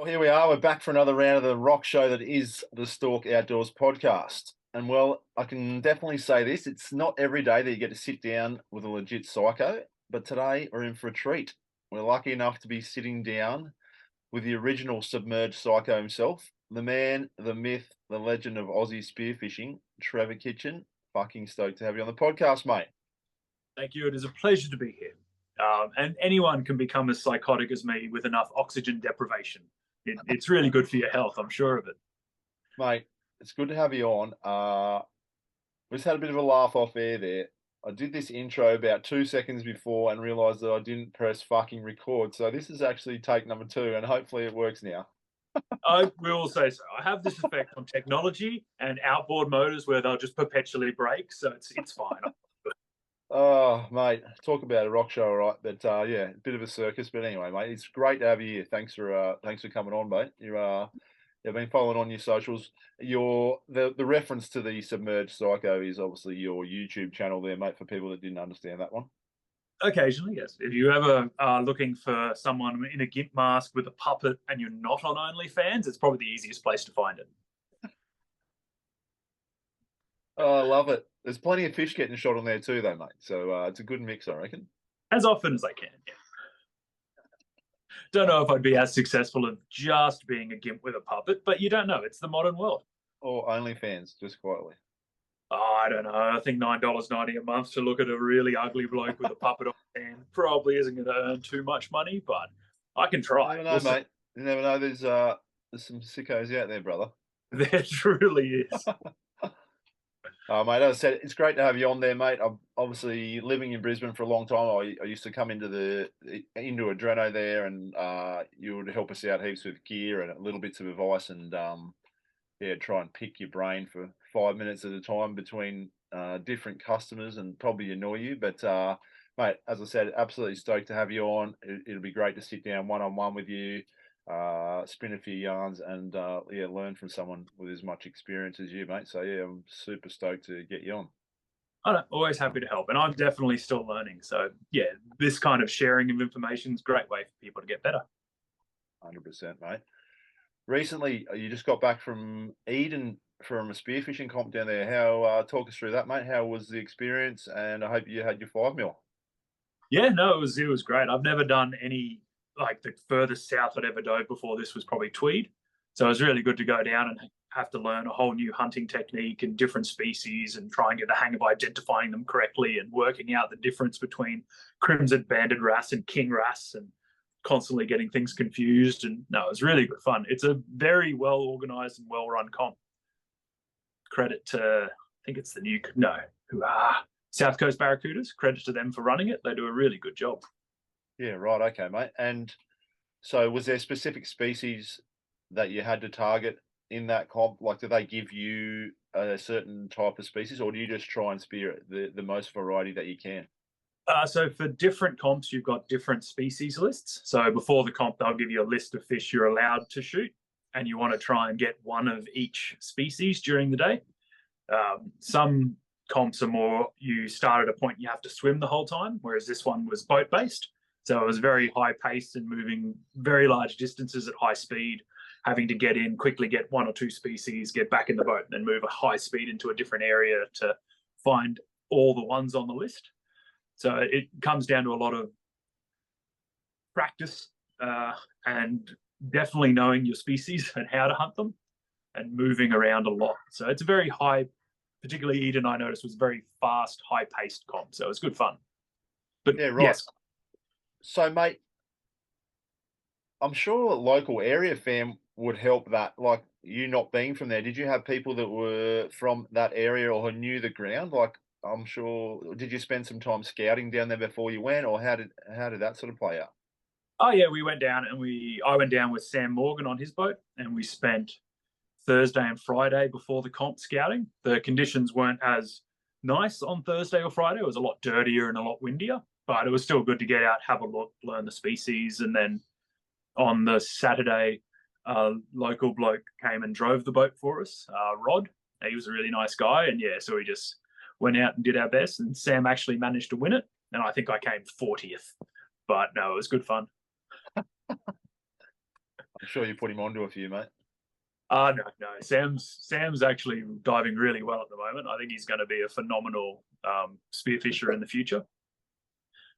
Here we are. We're back for another round of the rock show that is the Stalk Outdoors podcast. And well, I can definitely say this. It's not every day that you get to sit down with a legit psycho, but today we're in for a treat. We're lucky enough to be sitting down with the original Submerged Psycho himself, the man, the myth, the legend of Aussie spearfishing, Trevor Ketchion. Fucking stoked to have you on the podcast, mate. Thank you. It is a pleasure to be here. And anyone can become as psychotic as me with enough oxygen deprivation. It's really good for your health, I'm sure of it. Mate, it's good to have you on. We just had a bit of a laugh off air there. I did this intro about 2 seconds before and realised that I didn't press fucking record. So this is actually take number 2, and hopefully it works now. I will say so. I have this effect on technology and outboard motors where they'll just perpetually break, so it's fine. Oh, mate, talk about a rock show, all right? But yeah, a bit of a circus. But anyway, mate, it's great to have you here. Thanks for coming on, mate. You've been following on your socials. The reference to the Submerged Psycho is obviously your YouTube channel there, mate. For people that didn't understand that one. Occasionally, yes. If you ever are looking for someone in a gimp mask with a puppet and you're not on OnlyFans, it's probably the easiest place to find it. Oh, I love it. There's plenty of fish getting shot on there too, though, mate. So it's a good mix, I reckon. As often as I can, yeah. Don't know if I'd be as successful at just being a gimp with a puppet, but you don't know. It's the modern world. Or OnlyFans, just quietly. Oh, I don't know. I think $9.90 a month to look at a really ugly bloke with a puppet on hand probably isn't going to earn too much money, but I can try. You never know, mate. You never know. There's some sickos out there, brother. There truly is. Mate, as I said, it's great to have you on there, mate. I'm obviously living in Brisbane for a long time. I used to come into Adreno there, and you would help us out heaps with gear and little bits of advice, and yeah, try and pick your brain for 5 minutes at a time between different customers and probably annoy you. But mate, as I said, absolutely stoked to have you on. It'll be great to sit down one-on-one with you, spin a few yarns, and yeah, learn from someone with as much experience as you, mate. So yeah, I'm super stoked to get you on. I'm always happy to help, and I'm definitely still learning. So yeah, this kind of sharing of information is a great way for people to get better. 100%, mate. Recently, you just got back from Eden from a spearfishing comp down there. How talk us through that, mate? How was the experience? And I hope you had your 5 mil. Yeah, no, it was great. I've never done any, like, the furthest south I'd ever dove before this was probably Tweed. So it was really good to go down and have to learn a whole new hunting technique and different species and try and get the hang of identifying them correctly and working out the difference between crimson banded wrasse and king wrasse and constantly getting things confused. And no, it was really good fun. It's a very well organized and well run comp. Credit to, I think it's South Coast Barracudas. Credit to them for running it. They do a really good job. Yeah, right. Okay, mate. And so was there specific species that you had to target in that comp? Like, do they give you a certain type of species, or do you just try and spear the most variety that you can? So for different comps, you've got different species lists. So before the comp, they'll give you a list of fish you're allowed to shoot, and you want to try and get one of each species during the day. Some comps are more, you start at a point you have to swim the whole time, whereas this one was boat-based. So it was very high-paced and moving very large distances at high speed, having to get in, quickly get one or two species, get back in the boat, and then move at high speed into a different area to find all the ones on the list. So it comes down to a lot of practice and definitely knowing your species and how to hunt them and moving around a lot. So it's a very high, particularly Eden, I noticed, was very fast, high-paced comp. So it was good fun. But yeah, right. Yes. So, mate, I'm sure local area fam would help that. Like, you not being from there, did you have people that were from that area or who knew the ground? Like, I'm sure, did you spend some time scouting down there before you went, or how did that sort of play out? Oh yeah, we went down and I went down with Sam Morgan on his boat, and we spent Thursday and Friday before the comp scouting. The conditions weren't as nice on Thursday or Friday. It was a lot dirtier and a lot windier, but it was still good to get out, have a look, learn the species. And then on the Saturday, a local bloke came and drove the boat for us, Rod. He was a really nice guy, and yeah, so we just went out and did our best, and Sam actually managed to win it, and I think I came 40th. But no, it was good fun. I'm sure you put him onto a few, mate. No. Sam's actually diving really well at the moment. I think he's going to be a phenomenal spearfisher in the future.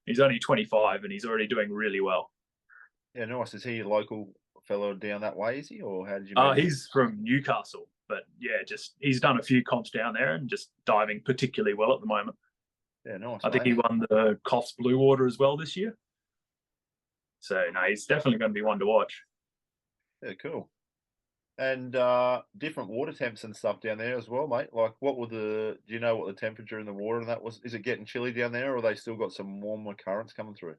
He's only 25 and he's already doing really well. Yeah, nice. Is he a local fellow down that way, is he? Or how did you meet him? He's from Newcastle, but yeah, just he's done a few comps down there and just diving particularly well at the moment. Yeah, nice. I think he won the Coffs Blue Water as well this year. So no, he's definitely going to be one to watch. Yeah, cool. And different water temps and stuff down there as well, mate. Like, do you know what the temperature in the water and that was? Is it getting chilly down there, or they still got some warmer currents coming through?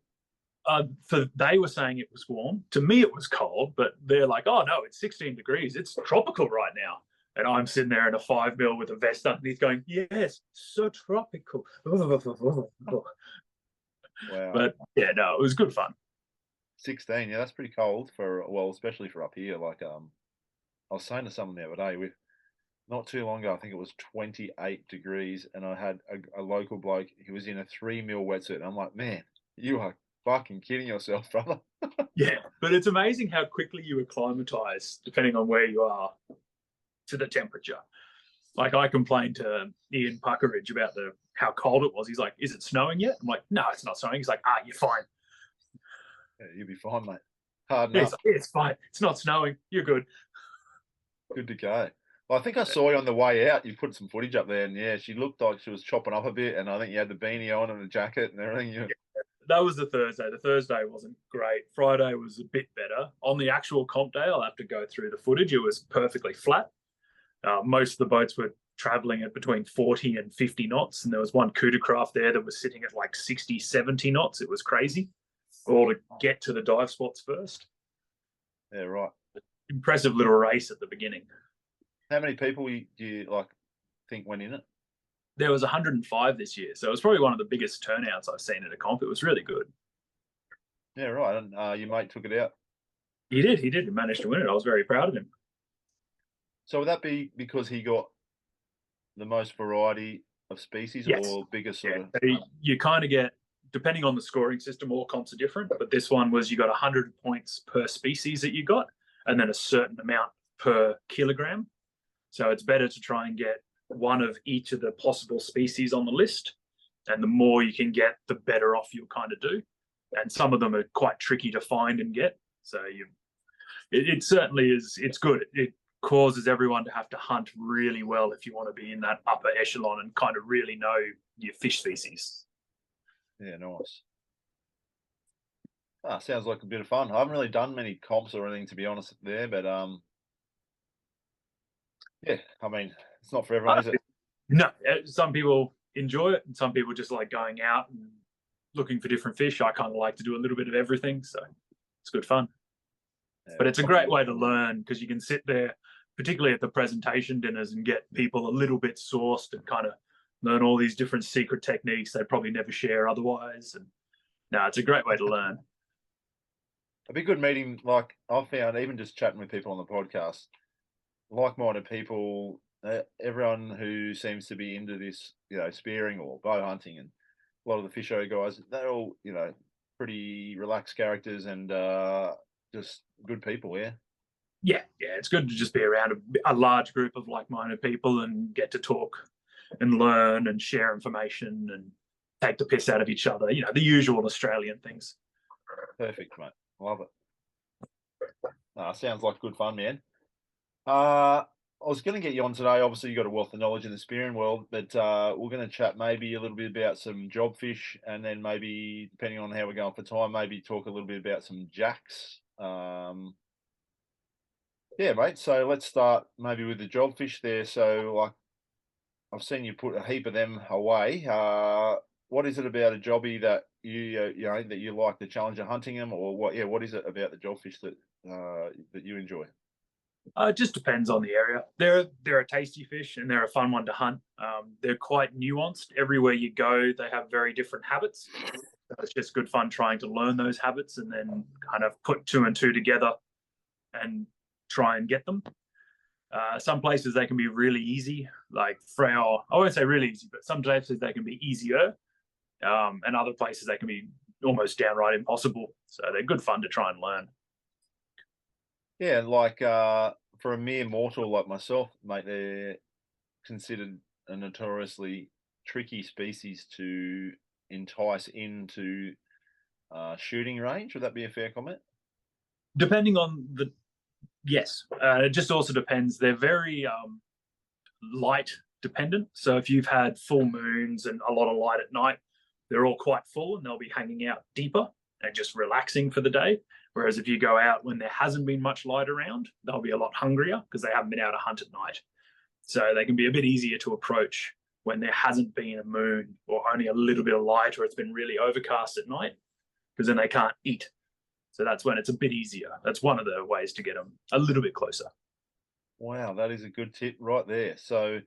They were saying it was warm. To me, it was cold, but they're like, "Oh no, it's 16 degrees. It's tropical right now." And I'm sitting there in a 5 mil with a vest underneath, going, "Yes, so tropical." Wow. But yeah, no, it was good fun. 16, yeah, that's pretty cold especially for up here. Like, I was saying to someone the other day, not too long ago, I think it was 28 degrees, and I had a local bloke. He was in a 3 mil wetsuit, and I'm like, man, you are fucking kidding yourself, brother. Yeah, but it's amazing how quickly you acclimatize, depending on where you are, to the temperature. Like, I complained to Ian Puckeridge about how cold it was. He's like, "Is it snowing yet?" I'm like, "No, it's not snowing." He's like, "You're fine." Yeah, you'll be fine, mate. Hard Yeah, enough. like, it's fine. It's not snowing. You're good. Good to go. Well, I think I saw you on the way out. You put some footage up there, and yeah, she looked like she was chopping up a bit. And I think you had the beanie on and the jacket and everything. Yeah, that was the Thursday. The Thursday wasn't great. Friday was a bit better. On the actual comp day, I'll have to go through the footage. It was perfectly flat. Most of the boats were traveling at between 40 and 50 knots. And there was one Cuda craft there that was sitting at like 60, 70 knots. It was crazy. All to get to the dive spots first. Yeah, right. Impressive little race at the beginning. How many people do you think went in it? There was 105 this year. So it was probably one of the biggest turnouts I've seen at a comp. It was really good. Yeah, right. And your mate took it out. He did. He managed to win it. I was very proud of him. So would that be because he got the most variety of species, yes, or biggest sort of? You kind of get, depending on the scoring system, all comps are different. But this one was you got 100 points per species that you got, and then a certain amount per kilogram. So it's better to try and get one of each of the possible species on the list. And the more you can get, the better off you'll kind of do. And some of them are quite tricky to find and get. So it certainly is. It's good. It causes everyone to have to hunt really well if you want to be in that upper echelon and kind of really know your fish species. Yeah, nice. Sounds like a bit of fun. I haven't really done many comps or anything, to be honest, there, but yeah, I mean, it's not for everyone, is it? No, some people enjoy it, and some people just like going out and looking for different fish. I kind of like to do a little bit of everything, so it's good fun. Yeah, but it's a great way to learn because you can sit there, particularly at the presentation dinners, and get people a little bit sourced and kind of learn all these different secret techniques they'd probably never share otherwise. And no, it's a great way to learn. It'd be good meeting, like I've found, even just chatting with people on the podcast, like-minded people, everyone who seems to be into this, spearing or bow hunting, and a lot of the fish show guys, they're all, pretty relaxed characters and just good people, yeah. Yeah, it's good to just be around a large group of like-minded people and get to talk and learn and share information and take the piss out of each other, the usual Australian things. Perfect, mate. Love it. Sounds like good fun, man. I was going to get you on today. Obviously, you've got a wealth of knowledge in the spearing world, but we're going to chat maybe a little bit about some jobfish, and then maybe, depending on how we're going for time, maybe talk a little bit about some jacks. Yeah, mate. So let's start maybe with the jobfish there. So, like, I've seen you put a heap of them away. What is it about a jobby that that you like, the challenge of hunting them, or what? Yeah, what is it about the jobfish that you enjoy? It just depends on the area. They're a tasty fish and they're a fun one to hunt. They're quite nuanced. Everywhere you go, they have very different habits. So it's just good fun trying to learn those habits and then kind of put two and two together and try and get them. Some places they can be really easy, like Freo. I won't say really easy, but some places they can be easier, and other places they can be almost downright impossible. So they're good fun to try and learn. Yeah, like for a mere mortal like myself, mate, they're considered a notoriously tricky species to entice into shooting range. Would that be a fair comment? Depending on the yes, it just also depends. They're very light dependent. So if you've had full moons and a lot of light at night, they're all quite full and they'll be hanging out deeper and just relaxing for the day. Whereas if you go out when there hasn't been much light around, they'll be a lot hungrier because they haven't been able to hunt at night. So they can be a bit easier to approach when there hasn't been a moon or only a little bit of light, or it's been really overcast at night, because then they can't eat. So that's when it's a bit easier. That's one of the ways to get them a little bit closer. Wow, that is a good tip right there. So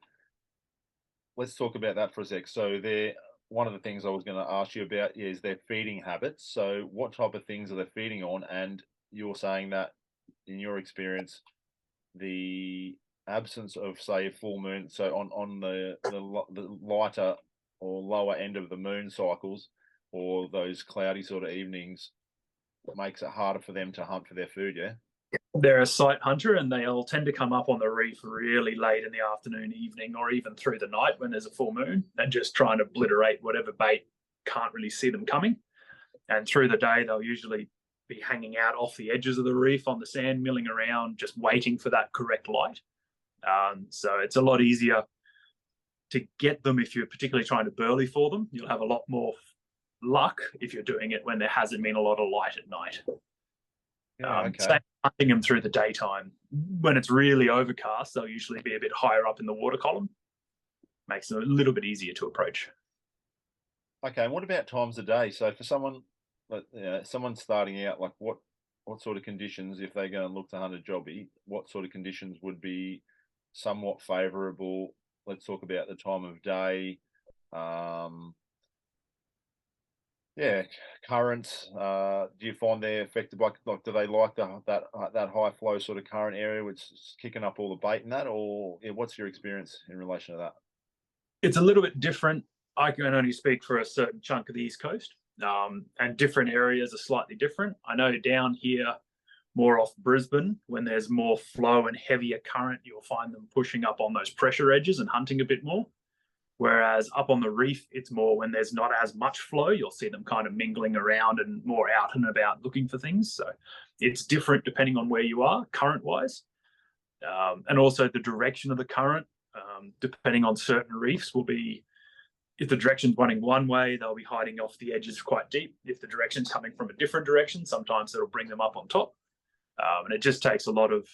let's talk about that for a sec. So they're one of the things I was going to ask you about is their feeding habits. So what type of things are they feeding on? And you're saying that in your experience, the absence of say a full moon, so on the lighter or lower end of the moon cycles, or those cloudy sort of evenings, makes it harder for them to hunt for their food. Yeah. They're a sight hunter and they'll tend to come up on the reef really late in the afternoon, evening, or even through the night when there's a full moon, and just try and obliterate whatever bait can't really see them coming. And through the day, they'll usually be hanging out off the edges of the reef on the sand, milling around, just waiting for that correct light. So it's a lot easier to get them if you're particularly trying to burley for them. You'll have a lot more luck if you're doing it when there hasn't been a lot of light at night. Yeah. Okay. Same hunting them through the daytime. When it's really overcast, they'll usually be a bit higher up in the water column. Makes them a little bit easier to approach. Okay. And what about times of day? So for someone, someone starting out, like what sort of conditions, if they're going to look to hunt a jobby, what sort of conditions would be somewhat favourable? Let's talk about the time of day. Yeah, currents. Do you find they're affected by, like, do they like that high flow sort of current area, which is kicking up all the bait and that, or yeah, what's your experience in relation to that? It's a little bit different. I can only speak for a certain chunk of the East Coast, and different areas are slightly different. I know down here, more off Brisbane, when there's more flow and heavier current, you'll find them pushing up on those pressure edges and hunting a bit more. Whereas up on the reef, it's more when there's not as much flow, you'll see them kind of mingling around and more out and about looking for things. So it's different depending on where you are, current wise. And also the direction of the current, depending on certain reefs, will be if the direction's running one way, they'll be hiding off the edges quite deep. If the direction's coming from a different direction, sometimes it'll bring them up on top. And it just takes a lot of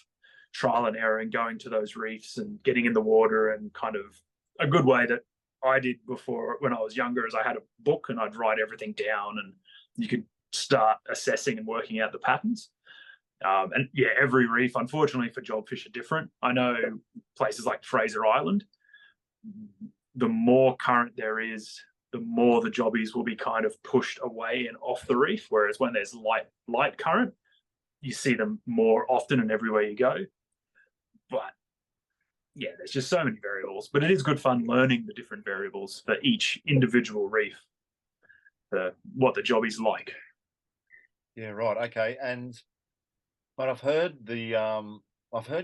trial and error and going to those reefs and getting in the water, and kind of a good way that I did before when I was younger is I had a book and I'd write everything down, and you could start assessing and working out the patterns. And yeah, every reef, unfortunately for jobfish, are different. I know places like Fraser Island, the more current there is, the more the jobbies will be kind of pushed away and off the reef. Whereas when there's light current, you see them more often and everywhere you go. But yeah, there's just so many variables. But it is good fun learning the different variables for each individual reef, what the jobbies like. Yeah, right. Okay. But I've heard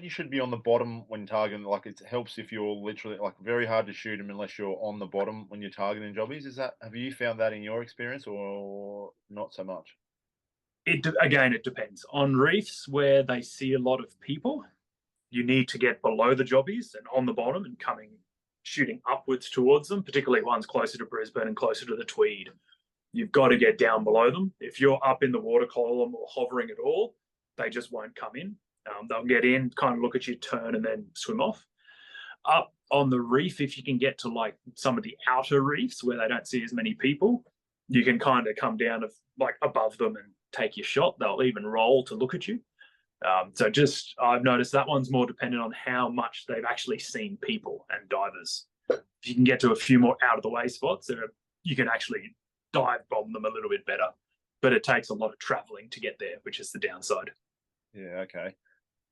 you should be on the bottom when targeting. Like, it helps if you're literally, like, very hard to shoot them unless you're on the bottom when you're targeting jobbies. Have you found that in your experience, or not so much? Again, it depends. On reefs where they see a lot of people, you need to get below the jobbies and on the bottom and shooting upwards towards them, particularly ones closer to Brisbane and closer to the Tweed. You've got to get down below them. If you're up in the water column or hovering at all, they just won't come in. They'll get in, kind of look at you, turn, and then swim off. Up on the reef, if you can get to like some of the outer reefs where they don't see as many people, you can kind of come down like above them and take your shot. They'll even roll to look at you. So I've noticed that one's more dependent on how much they've actually seen people and divers. If you can get to a few more out of the way spots, you can actually dive bomb them a little bit better. But it takes a lot of traveling to get there, which is the downside. Yeah. Okay.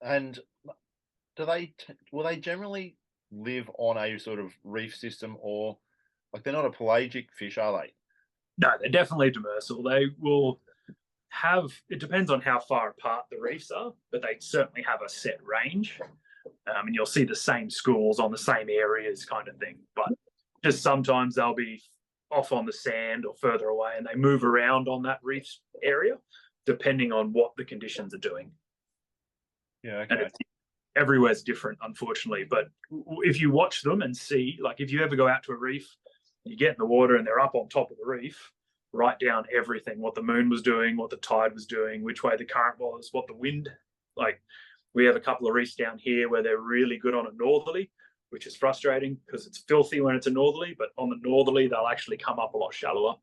And will they generally live on a sort of reef system, or like they're not a pelagic fish, are they? No, they're definitely demersal. They will it depends on how far apart the reefs are, but they certainly have a set range. And you'll see the same schools on the same areas kind of thing. But just sometimes they'll be off on the sand or further away, and they move around on that reef area depending on what the conditions are doing. Yeah, okay. And everywhere's different, unfortunately. But if you watch them and see, like if you ever go out to a reef, you get in the water and they're up on top of the reef, write down everything, what the moon was doing, what the tide was doing, which way the current was, what the wind, like we have a couple of reefs down here where they're really good on a northerly, which is frustrating because it's filthy when it's a northerly, but on the northerly, they'll actually come up a lot shallower.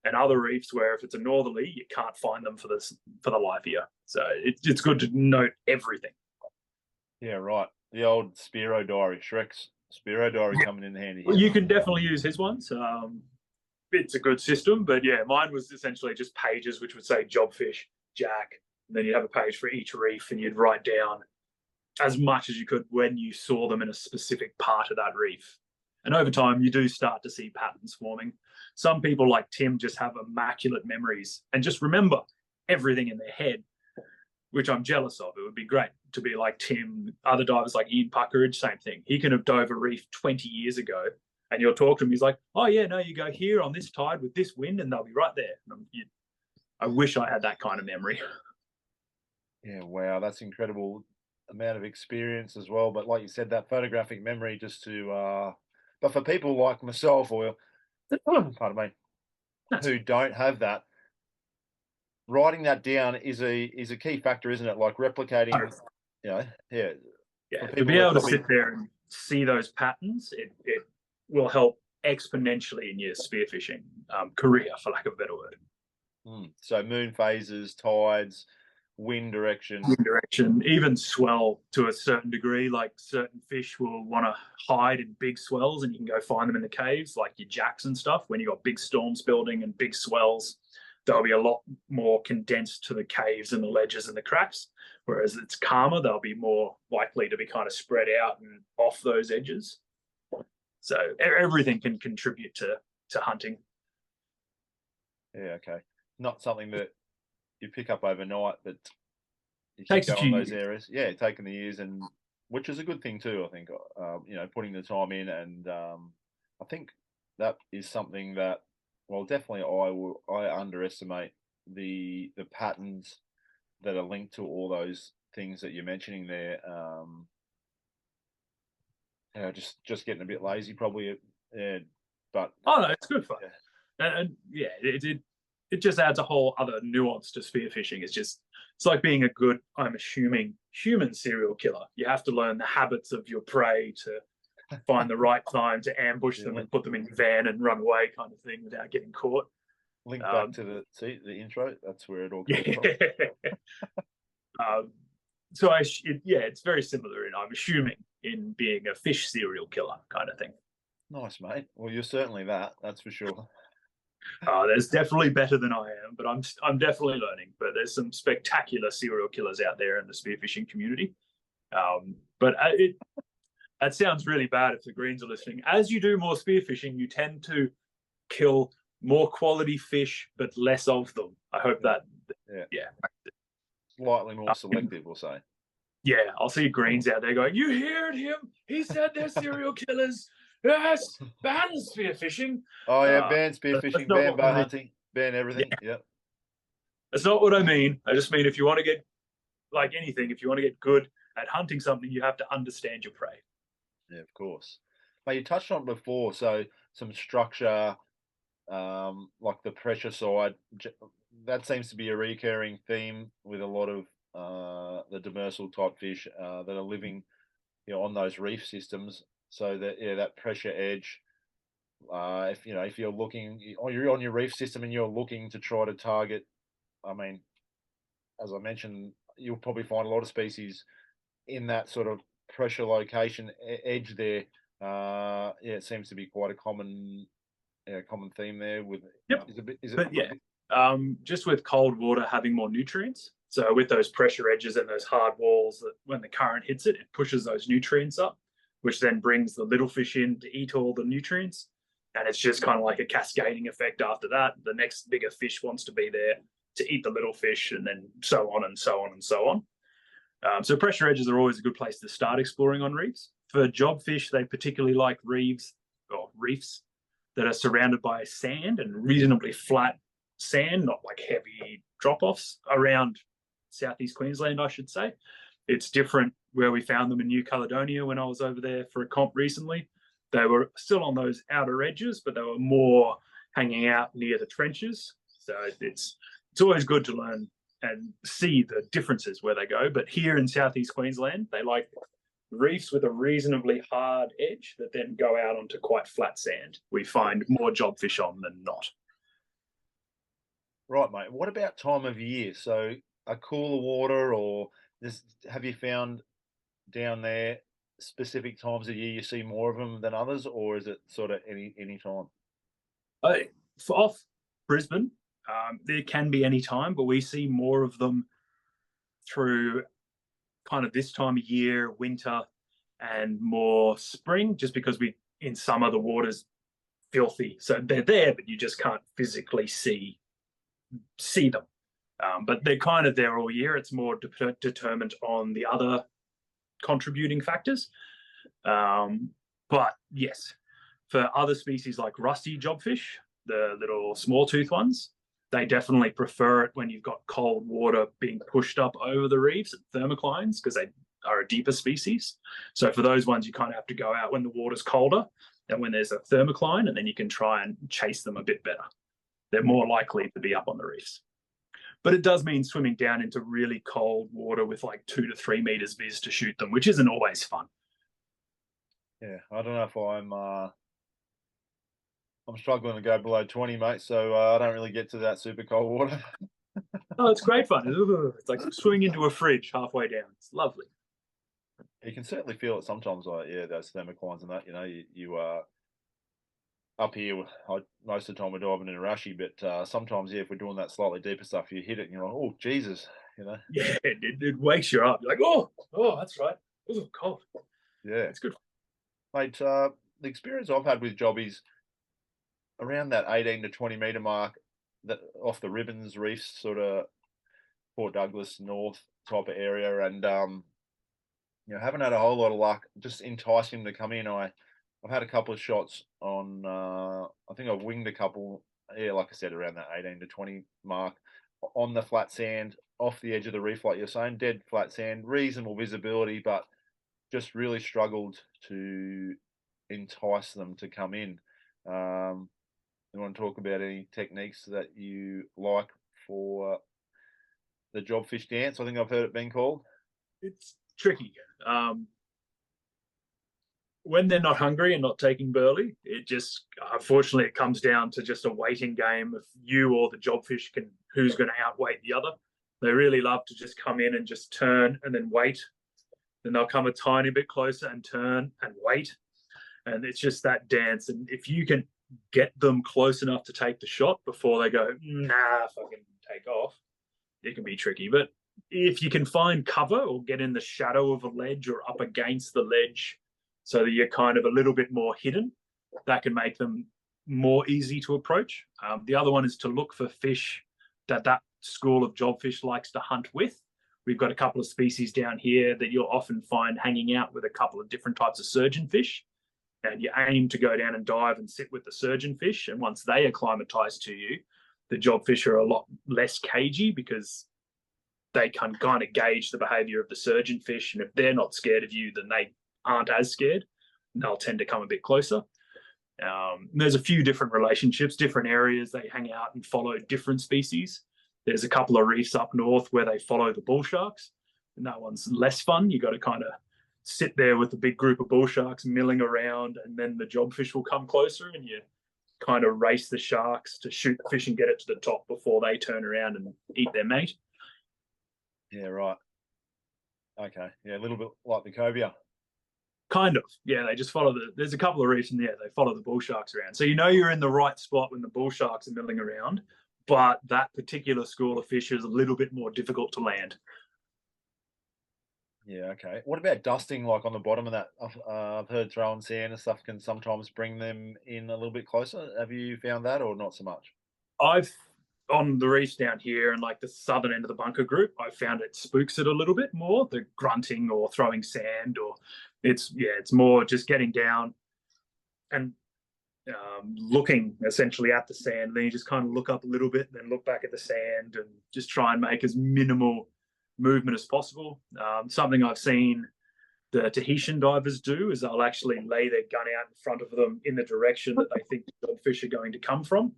And other reefs where if it's a northerly, you can't find them for the life of you. So it's good to note everything. Yeah, right. The old Spiro diary, Shrek's Spiro diary coming in handy. Well, you can definitely use his ones. It's a good system, but yeah, mine was essentially just pages which would say Jobfish, Jack, and then you'd have a page for each reef and you'd write down as much as you could when you saw them in a specific part of that reef. And over time, you do start to see patterns forming. Some people like Tim just have immaculate memories and just remember everything in their head, which I'm jealous of. It would be great to be like Tim. Other divers like Ian Puckeridge, same thing. He can have dove a reef 20 years ago and you'll talk to him. He's like, oh yeah, no, you go here on this tide with this wind and they'll be right there. I wish I had that kind of memory. Yeah, wow, that's incredible amount of experience as well. But like you said, that photographic memory just to, but for people like myself or, pardon me, who don't have that, writing that down is a key factor, isn't it? Like replicating, you know, yeah. Yeah, to be able to sit there and see those patterns, it will help exponentially in your spearfishing career, for lack of a better word. So moon phases, tides, wind direction, even swell to a certain degree. Like certain fish will want to hide in big swells and you can go find them in the caves, like your jacks and stuff. When you got big storms building and big swells, they'll be a lot more condensed to the caves and the ledges and the cracks, whereas it's calmer, they'll be more likely to be kind of spread out and off those edges. So everything can contribute to hunting. Yeah, okay. Not something that you pick up overnight, but you takes keep a few going on those years. areas. Yeah, taking the years, and which is a good thing too. I think you know, putting the time in, and I think that is something that, well, definitely I underestimate the patterns that are linked to all those things that you're mentioning there. You know, just getting a bit lazy probably. Yeah, but oh no, it's good fun. Yeah. And yeah, it just adds a whole other nuance to spearfishing. It's like being a good, I'm assuming, human serial killer. You have to learn the habits of your prey to find the right time to ambush them and put them in your van and run away, kind of thing, without getting caught. Link back to the intro. That's where it all comes from. So it's very similar in, I'm assuming, in being a fish serial killer kind of thing. Nice, mate. Well, you're certainly that. That's for sure. There's definitely better than I am, but I'm definitely learning. But there's some spectacular serial killers out there in the spearfishing community. But that sounds really bad if the Greens are listening. As you do more spearfishing, you tend to kill more quality fish, but less of them. I hope that, yeah. Slightly more selective, we'll say. Yeah, I'll see Greens out there going, you heard him? He said they're serial killers. Yes, ban spearfishing. Oh yeah, ban spearfishing, ban bow hunting, ban everything. Yeah. Yep. That's not what I mean. I just mean if you want to get, like anything, if you want to get good at hunting something, you have to understand your prey. Yeah, of course. But you touched on it before, so some structure, like the pressure side, that seems to be a recurring theme with a lot of the demersal type fish that are living, you know, on those reef systems. So that that pressure edge. If you're looking, you're on your reef system and you're looking to try to target, I mean, as I mentioned, you'll probably find a lot of species in that sort of pressure location edge there. It seems to be quite a common theme there. With just with cold water having more nutrients. So with those pressure edges and those hard walls, that when the current hits it, it pushes those nutrients up, which then brings the little fish in to eat all the nutrients. And it's just kind of like a cascading effect after that. The next bigger fish wants to be there. to eat the little fish, and then so on and so on and so on. So pressure edges are always a good place to start exploring on reefs. For jobfish, they particularly like reefs that are surrounded by sand and reasonably flat sand, not like heavy drop-offs around southeast Queensland, I should say. It's different where we found them in New Caledonia when I was over there for a comp recently. They were still on those outer edges, but they were more hanging out near the trenches. So it's always good to learn and see the differences where they go. But here in southeast Queensland, they like reefs with a reasonably hard edge that then go out onto quite flat sand. We find more jobfish on than not. Right, mate. What about time of year? So a cooler water, or have you found down there specific times of year you see more of them than others, or is it sort of any time? For off Brisbane, there can be any time, but we see more of them through kind of this time of year, winter, and more spring, just because in summer the water's filthy, so they're there, but you just can't physically see them. But they're kind of there all year. It's more determined on the other contributing factors. But yes, for other species like rusty jobfish, the little small tooth ones, they definitely prefer it when you've got cold water being pushed up over the reefs at thermoclines, because they are a deeper species. So for those ones, you kind of have to go out when the water's colder and when there's a thermocline, and then you can try and chase them a bit better. They're more likely to be up on the reefs. But it does mean swimming down into really cold water with like 2 to 3 meters viz to shoot them, which isn't always fun. Yeah, I don't know if I'm struggling to go below 20, mate, so I don't really get to that super cold water. Oh, it's great fun. It's like swimming into a fridge halfway down. It's lovely. You can certainly feel it sometimes, like, yeah, those thermoclines and that, you up here, most of the time we're diving in a rushy, but sometimes, yeah, if we're doing that slightly deeper stuff, you hit it and you're like, oh, Jesus, Yeah, it wakes you up. You're like, oh, that's right. Oh, cold. Yeah. It's good. Mate, the experience I've had with jobbies around that 18 to 20 metre mark, that off the Ribbons Reefs, sort of Port Douglas North type of area, and haven't had a whole lot of luck just enticing them to come in. I've had a couple of shots on, I think I've winged a couple, yeah, like I said, around that 18 to 20 mark on the flat sand off the edge of the reef, like you're saying, dead flat sand, reasonable visibility, but just really struggled to entice them to come in. You want to talk about any techniques that you like for the jobfish dance? I think I've heard it being called. It's tricky. When they're not hungry and not taking burley, it just, unfortunately, it comes down to just a waiting game of you or the jobfish who's going to outweight the other. They really love to just come in and just turn and then wait. Then they'll come a tiny bit closer and turn and wait. And it's just that dance. And if you can get them close enough to take the shot before they go, nah, fucking take off, it can be tricky. But if you can find cover or get in the shadow of a ledge or up against the ledge so that you're kind of a little bit more hidden, that can make them more easy to approach. The other one is to look for fish that school of jobfish likes to hunt with. We've got a couple of species down here that you'll often find hanging out with a couple of different types of surgeonfish. And you aim to go down and dive and sit with the surgeonfish. And once they acclimatise to you, the jobfish are a lot less cagey, because they can kind of gauge the behaviour of the surgeonfish. And if they're not scared of you, then they aren't as scared. They'll tend to come a bit closer. There's a few different relationships, different areas. They hang out and follow different species. There's a couple of reefs up north where they follow the bull sharks, and that one's less fun. You got to kind of sit there with a big group of bull sharks milling around, and then the jobfish will come closer, and you kind of race the sharks to shoot the fish and get it to the top before they turn around and eat their mate. Yeah, right. Okay, yeah, a little bit like the cobia. Kind of, yeah. They just follow there's a couple of reefs in there. They follow the bull sharks around, so you're in the right spot when the bull sharks are milling around. But that particular school of fish is a little bit more difficult to land. Yeah, okay. What about dusting, like on the bottom of that? I've heard throwing sand and stuff can sometimes bring them in a little bit closer. Have you found that, or not so much? I've on the reefs down here and like the southern end of the bunker group, I found it spooks it a little bit more, the grunting or throwing sand, or it's more just getting down and looking essentially at the sand. Then you just kind of look up a little bit, then look back at the sand, and just try and make as minimal movement as possible. Something I've seen the Tahitian divers do is they'll actually lay their gun out in front of them in the direction that they think the fish are going to come from,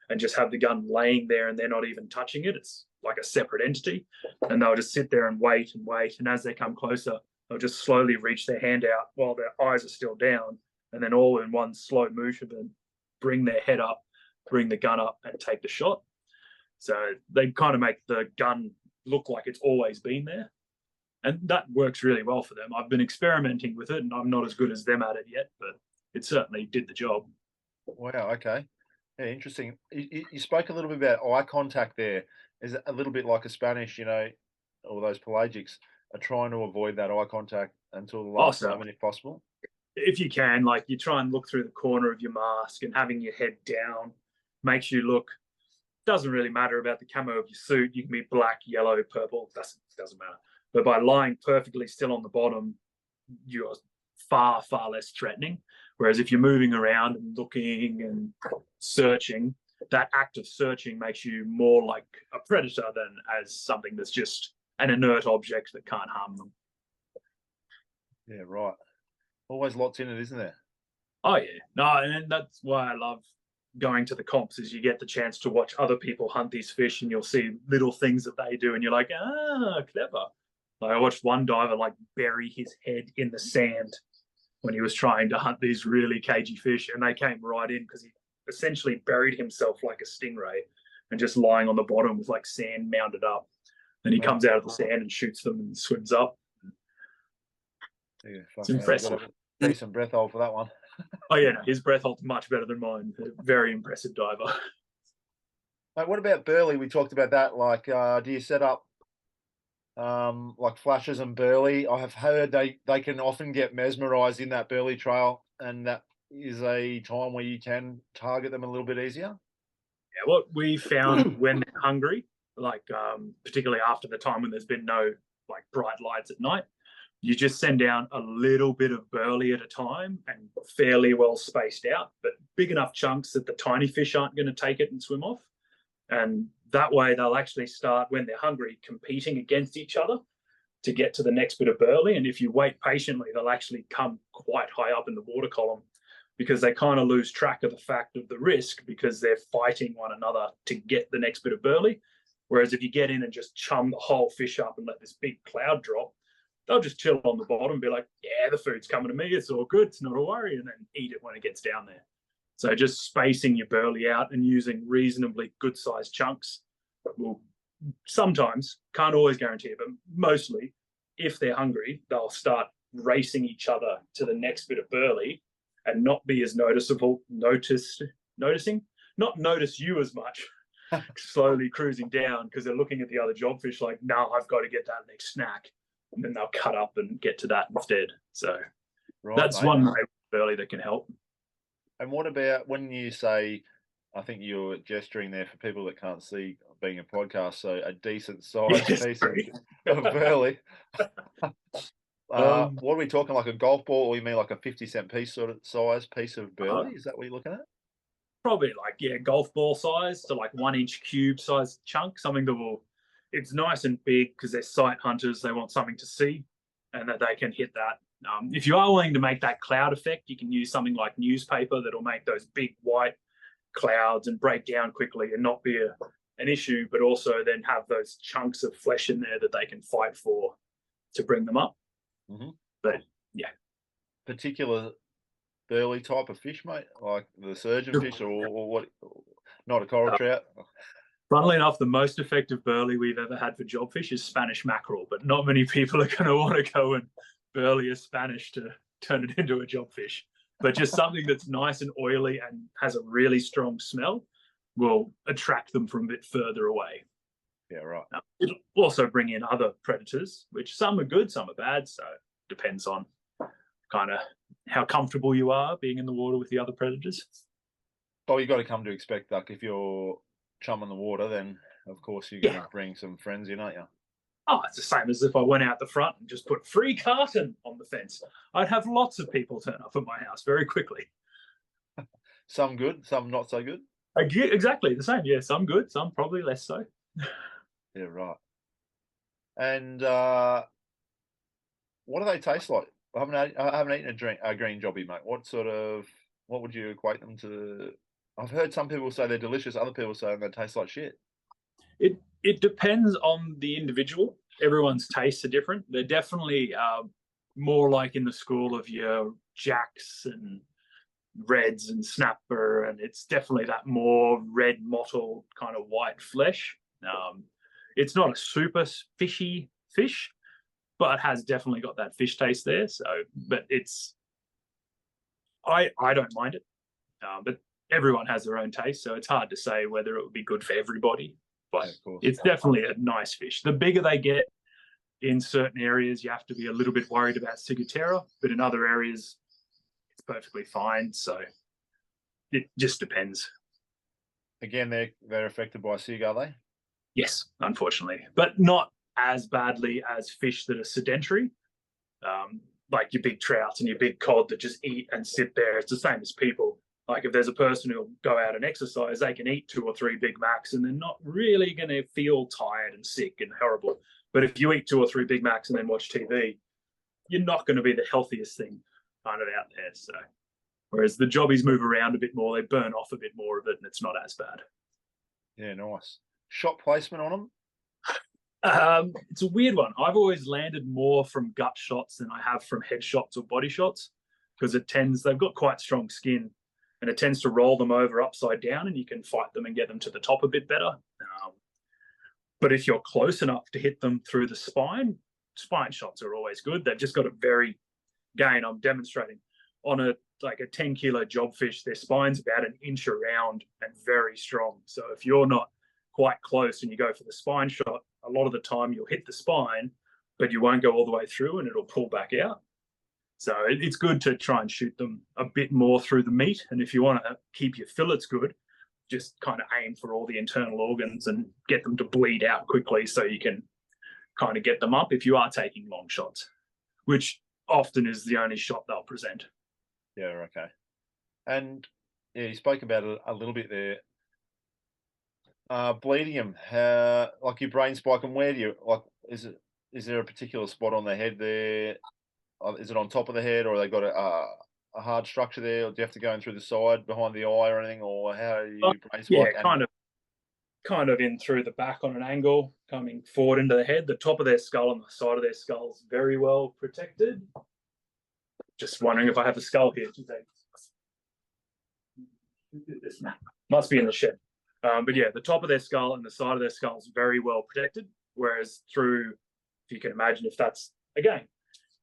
and just have the gun laying there and they're not even touching it. It's like a separate entity. And they'll just sit there and wait and wait. And as they come closer, they'll just slowly reach their hand out while their eyes are still down. And then all in one slow motion, bring their head up, bring the gun up and take the shot. So they kind of make the gun look like it's always been there. And that works really well for them. I've been experimenting with it and I'm not as good as them at it yet, but it certainly did the job. Wow, okay. Yeah, interesting. You spoke a little bit about eye contact there. Is it a little bit like a Spanish, or those pelagics are trying to avoid that eye contact until the last moment if possible? If you can, like you try and look through the corner of your mask, and having your head down makes you look, doesn't really matter about the camo of your suit. You can be black, yellow, purple, doesn't matter. But by lying perfectly still on the bottom, you're far, far less threatening. Whereas if you're moving around and looking and searching, that act of searching makes you more like a predator than as something that's just an inert object that can't harm them. Yeah, right. Always lots in it, isn't there? Oh, yeah. No, and that's why I love going to the comps, is you get the chance to watch other people hunt these fish and you'll see little things that they do and you're like, clever. Like I watched one diver like bury his head in the sand when he was trying to hunt these really cagey fish, and they came right in because he essentially buried himself like a stingray and just lying on the bottom with like sand mounded up. And he comes out of the sand and shoots them and swims up. Yeah, it's impressive. Decent breath hold for that one. Oh yeah, no, his breath hold's much better than mine. Very impressive diver. Mate, what about burley? We talked about that. Like, do you set up like flashes and burley? I have heard they can often get mesmerized in that burley trail, and that is a time where you can target them a little bit easier. Yeah, what we found when they're hungry, like particularly after the time when there's been no like bright lights at night, you just send down a little bit of burley at a time and fairly well spaced out, but big enough chunks that the tiny fish aren't going to take it and swim off. And that way they'll actually start, when they're hungry, competing against each other to get to the next bit of burley. And if you wait patiently, they'll actually come quite high up in the water column, because they kind of lose track of the fact of the risk because they're fighting one another to get the next bit of burley. Whereas if you get in and just chum the whole fish up and let this big cloud drop, they'll just chill on the bottom and be like, yeah, the food's coming to me, it's all good, it's not a worry, and then eat it when it gets down there. So just spacing your burley out and using reasonably good sized chunks will sometimes, can't always guarantee it, but mostly, if they're hungry, they'll start racing each other to the next bit of burley and not be as notice you as much, slowly cruising down because they're looking at the other jobfish like, no, I've got to get that next snack. And then they'll cut up and get to that instead. So that's one way burley that can help. And what about when you say, I think you're gesturing there for people that can't see being a podcast, so a decent sized piece of burley. What are we talking, like a golf ball, or you mean like a 50-cent piece sort of size piece of burley? Is that what you're looking at? Probably like, yeah, golf ball size, so like 1 inch cube size chunk, something that will, it's nice and big because they're sight hunters. They want something to see and that they can hit that. If you are willing to make that cloud effect, you can use something like newspaper that'll make those big white clouds and break down quickly and not be an issue, but also then have those chunks of flesh in there that they can fight for to bring them up. Mm-hmm. But yeah. Particular burley type of fish, mate? Like the surgeon fish or what? Not a coral trout? Funnily enough, the most effective burley we've ever had for jobfish is Spanish mackerel, but not many people are going to want to go and burley a Spanish to turn it into a jobfish. But just something that's nice and oily and has a really strong smell will attract them from a bit further away. Yeah, right. It'll also bring in other predators, which some are good, some are bad. So it depends on kind of how comfortable you are being in the water with the other predators. Oh, you got to come to expect, like, if you're chum in the water, then of course you're going to Yeah. bring some friends in, aren't you? Oh, it's the same as if I went out the front and just put free carton on the fence. I'd have lots of people turn up at my house very quickly. Some good, some not so good. I get exactly the same. Yeah, some good, some probably less so. Yeah, right. And what do they taste like? I haven't eaten a green jobby, mate. What would you equate them to? I've heard some people say they're delicious. Other people say they taste like shit. It depends on the individual. Everyone's tastes are different. They're definitely more like in the school of your jacks and reds and snapper, and it's definitely that more red mottled kind of white flesh. It's not a super fishy fish, but it has definitely got that fish taste there. So, but I don't mind it, but everyone has their own taste, so it's hard to say whether it would be good for everybody. But Yeah, it's definitely a nice fish. The bigger they get in certain areas, you have to be a little bit worried about ciguatera, but in other areas, it's perfectly fine. So it just depends. Again, they're affected by sig, are they? Yes, unfortunately, but not as badly as fish that are sedentary, like your big trouts and your big cod that just eat and sit there. It's the same as people. Like if there's a person who'll go out and exercise, they can eat 2 or 3 Big Macs and they're not really going to feel tired and sick and horrible. But if you eat 2 or 3 Big Macs and then watch TV, you're not going to be the healthiest thing kind of out there. So, whereas the jobbies move around a bit more, they burn off a bit more of it, and it's not as bad. Yeah, nice. Shot placement on them? It's a weird one. I've always landed more from gut shots than I have from head shots or body shots because they've got quite strong skin and it tends to roll them over upside down and you can fight them and get them to the top a bit better. But if you're close enough to hit them through the spine shots are always good. They've just got a again, I'm demonstrating on a 10-kilo jobfish, their spine's about an inch around and very strong. So if you're not quite close and you go for the spine shot, a lot of the time you'll hit the spine, but you won't go all the way through and it'll pull back out. So it's good to try and shoot them a bit more through the meat. And if you want to keep your fillets good, just kind of aim for all the internal organs and get them to bleed out quickly so you can kind of get them up if you are taking long shots, which often is the only shot they'll present. Yeah, okay. And yeah, you spoke about it a little bit there. Bleeding them, like your brain spike them, where do you, like, is there a particular spot on the head there? Is it on top of the head, or they got a hard structure there, or do you have to go in through the side, behind the eye or anything, or how do you brain spike? Yeah, kind of in through the back on an angle, coming forward into the head. The top of their skull and the side of their skull is very well protected. Just wondering if I have a skull here. Must be in the shed. But yeah, the top of their skull and the side of their skull is very well protected. Whereas if you can imagine, if that's, again,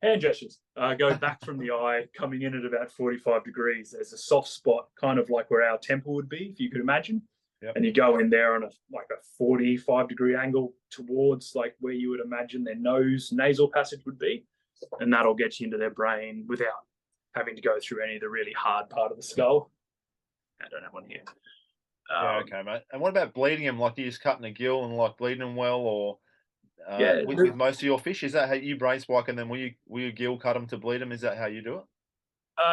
hand gestures, go back from the eye, coming in at about 45 degrees, there's a soft spot, kind of like where our temple would be, if you could imagine. Yep. And you go in there on a 45-degree angle towards like where you would imagine their nasal passage would be. And that'll get you into their brain without having to go through any of the really hard part of the skull. I don't have one here. Yeah, okay, mate. And what about bleeding them? Like, you just cutting a gill and like bleeding them well, or with most of your fish, is that how you brain spike, and then will you gill cut them to bleed them? Is that how you do it?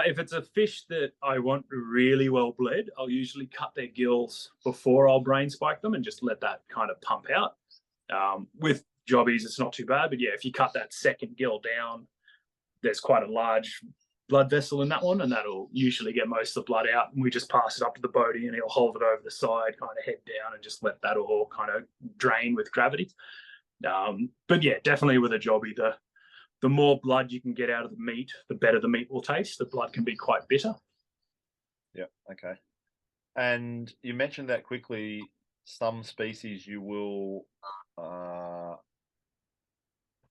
If it's a fish that I want really well bled, I'll usually cut their gills before I'll brain spike them and just let that kind of pump out. With jobbies, it's not too bad, but yeah, if you cut that second gill down, there's quite a large blood vessel in that one, and that'll usually get most of the blood out, and we just pass it up to the boatie and he'll hold it over the side, kind of head down, and just let that all kind of drain with gravity. But yeah, definitely with a jobby, the more blood you can get out of the meat, the better the meat will taste. The blood can be quite bitter. Yeah, okay. And you mentioned that quickly, some species you will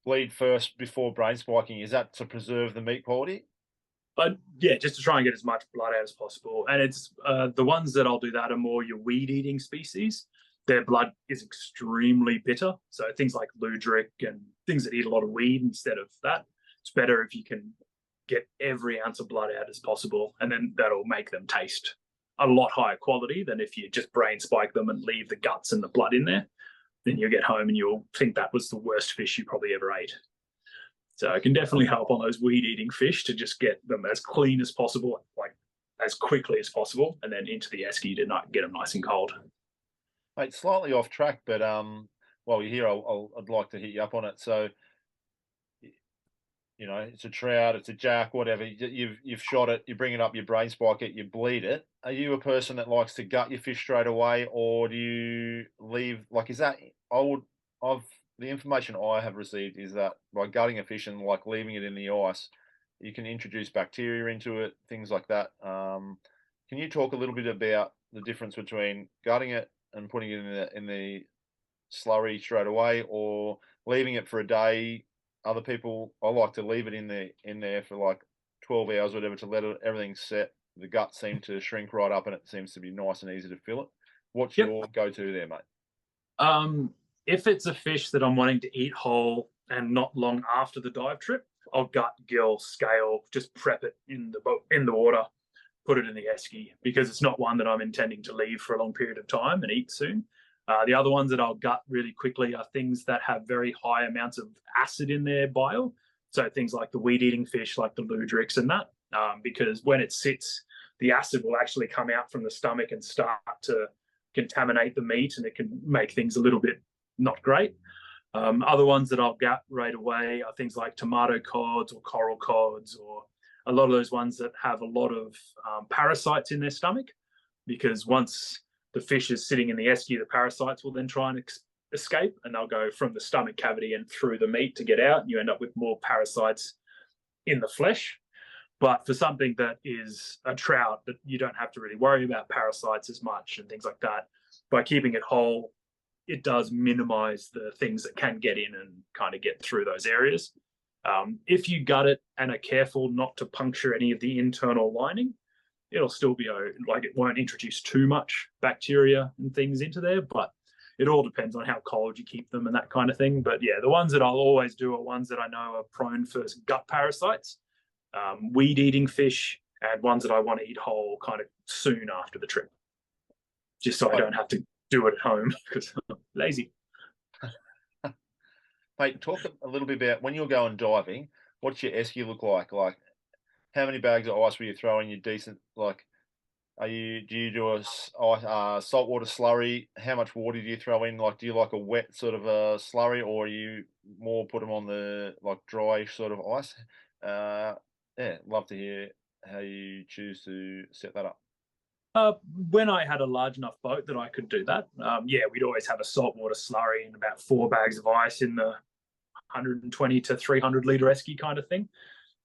bleed first before brain spiking. Is that to preserve the meat quality? Yeah, just to try and get as much blood out as possible. And it's the ones that I'll do that are more your weed-eating species. Their blood is extremely bitter. So things like luderick and things that eat a lot of weed instead of that, it's better if you can get every ounce of blood out as possible, and then that'll make them taste a lot higher quality than if you just brain spike them and leave the guts and the blood in there. Then you'll get home and you'll think that was the worst fish you probably ever ate. So it can definitely help on those weed-eating fish to just get them as clean as possible, like as quickly as possible, and then into the esky to not get them nice and cold. Mate, slightly off track, but while you're here, I'd like to hit you up on it. So, you know, it's a trout, it's a jack, whatever. You've shot it, you bring it up, you brain spike it, you bleed it. Are you a person that likes to gut your fish straight away, or do you leave? Like, is that the information I have received is that by gutting a fish and like leaving it in the ice, you can introduce bacteria into it, things like that. Can you talk a little bit about the difference between gutting it and putting it in the slurry straight away, or leaving it for a day? Other people, I like to leave it in there for like 12 hours, or whatever, to let everything set. The guts seem to shrink right up, and it seems to be nice and easy to fill it. What's your go-to there, mate? If it's a fish that I'm wanting to eat whole and not long after the dive trip, I'll gut, gill, scale, just prep it in the water, put it in the esky, because it's not one that I'm intending to leave for a long period of time and eat soon. The other ones that I'll gut really quickly are things that have very high amounts of acid in their bile. So things like the weed-eating fish, like the ludrix and that, because when it sits, the acid will actually come out from the stomach and start to contaminate the meat, and it can make things a little bit not great. Other ones that I'll gut right away are things like tomato cods or coral cods, or a lot of those ones that have a lot of parasites in their stomach, because once the fish is sitting in the esky, the parasites will then try and escape, and they'll go from the stomach cavity and through the meat to get out, and you end up with more parasites in the flesh. But for something that is a trout, that you don't have to really worry about parasites as much and things like that, by keeping it whole, it does minimize the things that can get in and kind of get through those areas. If you gut it and are careful not to puncture any of the internal lining, it'll still be like, it won't introduce too much bacteria and things into there, but it all depends on how cold you keep them and that kind of thing. But yeah, the ones that I'll always do are ones that I know are prone for gut parasites, weed-eating fish, and ones that I want to eat whole kind of soon after the trip, just so I don't have to do it at home because I'm lazy. Mate, talk a little bit about when you're going diving, what's your esky look like? Like, how many bags of ice will you throw in? Your decent, like, do you do a saltwater slurry? How much water do you throw in? Like, do you like a wet sort of a slurry, or you more put them on the like dry sort of ice? Yeah, love to hear how you choose to set that up. When I had a large enough boat that I could do that, yeah, we'd always have a saltwater slurry and about 4 bags of ice in the 120 to 300 litre esky kind of thing,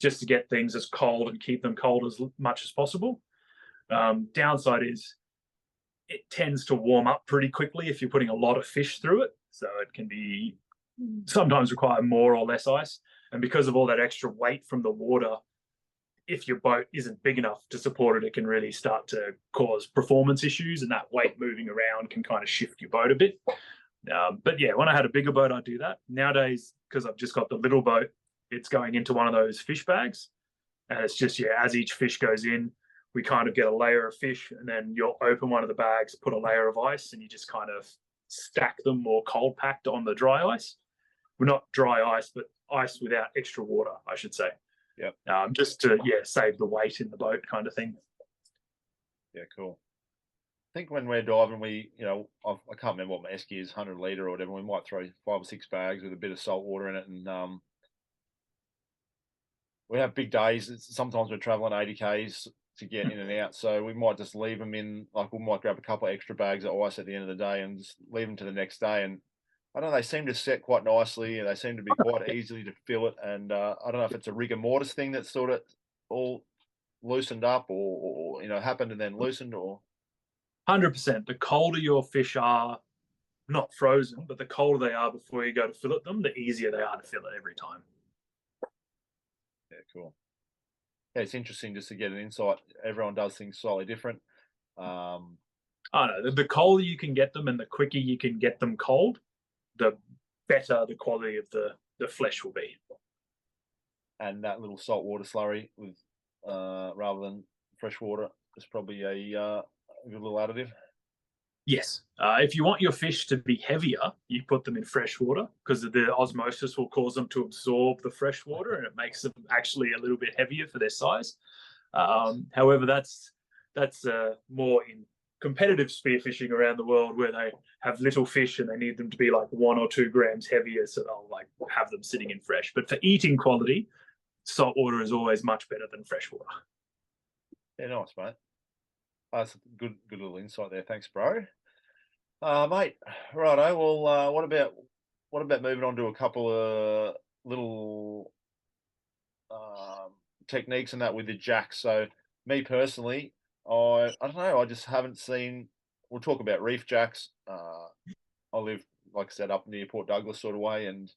just to get things as cold and keep them cold as much as possible. Downside is it tends to warm up pretty quickly if you're putting a lot of fish through it. So it can be sometimes require more or less ice. And because of all that extra weight from the water, if your boat isn't big enough to support it, it can really start to cause performance issues, and that weight moving around can kind of shift your boat a bit. But yeah, when I had a bigger boat, I'd do that. Nowadays, because I've just got the little boat, it's going into one of those fish bags. And it's just, yeah, as each fish goes in, we kind of get a layer of fish, and then you'll open one of the bags, put a layer of ice, and you just kind of stack them more cold packed on the dry ice. Well, not dry ice, but ice without extra water, I should say. Yeah. Just to, yeah, save the weight in the boat kind of thing. Yeah, cool. I think when we're diving, I can't remember what my esky is, 100 litre or whatever. We might throw 5 or 6 bags with a bit of salt water in it, and we have big days. Sometimes we're traveling 80 k's to get in and out, so we might just leave them in. Like, we might grab a couple of extra bags of ice at the end of the day and just leave them to the next day. And I don't know, they seem to set quite nicely, and they seem to be quite easily to fill it. And I don't know if it's a rigor mortis thing that's sort of all loosened up, or happened and then loosened, or 100%. The colder your fish are, not frozen, but the colder they are before you go to fillet them, the easier they are to fillet every time. Yeah, cool. Yeah, it's interesting just to get an insight. Everyone does things slightly different. I know, the colder you can get them and the quicker you can get them cold, the better the quality of the flesh will be. And that little saltwater slurry with rather than fresh water is probably a A good little additive. Yes. If you want your fish to be heavier, you put them in fresh water because the osmosis will cause them to absorb the fresh water and it makes them actually a little bit heavier for their size. However, that's more in competitive spearfishing around the world where they have little fish and they need them to be like 1 or 2 grams heavier, so they'll like have them sitting in fresh. But for eating quality, salt water is always much better than fresh water. Yeah, nice, mate. That's a good little insight there. Thanks, bro. Mate, righto. Well, what about moving on to a couple of little techniques and that with the jacks? So, me personally, I don't know. I just haven't seen. We'll talk about reef jacks. I live, like I said, up near Port Douglas sort of way, and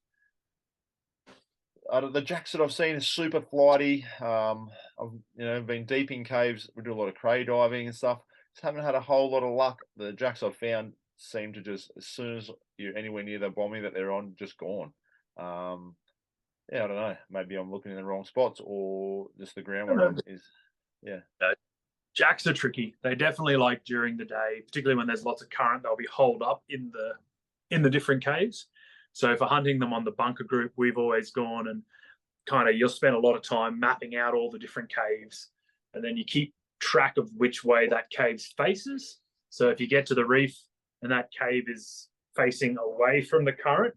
the jacks that I've seen are super flighty. I've been deep in caves. We do a lot of cray diving and stuff. Just haven't had a whole lot of luck. The jacks I've found seem to just, as soon as you're anywhere near the bommy that they're on, just gone. Yeah, I don't know. Maybe I'm looking in the wrong spots, or just the groundwater is. Yeah. Jacks are tricky. They definitely like during the day, particularly when there's lots of current, they'll be holed up in the different caves. So for hunting them on the bunker group, we've always gone and kind of, you'll spend a lot of time mapping out all the different caves, and then you keep track of which way that cave faces. So if you get to the reef and that cave is facing away from the current,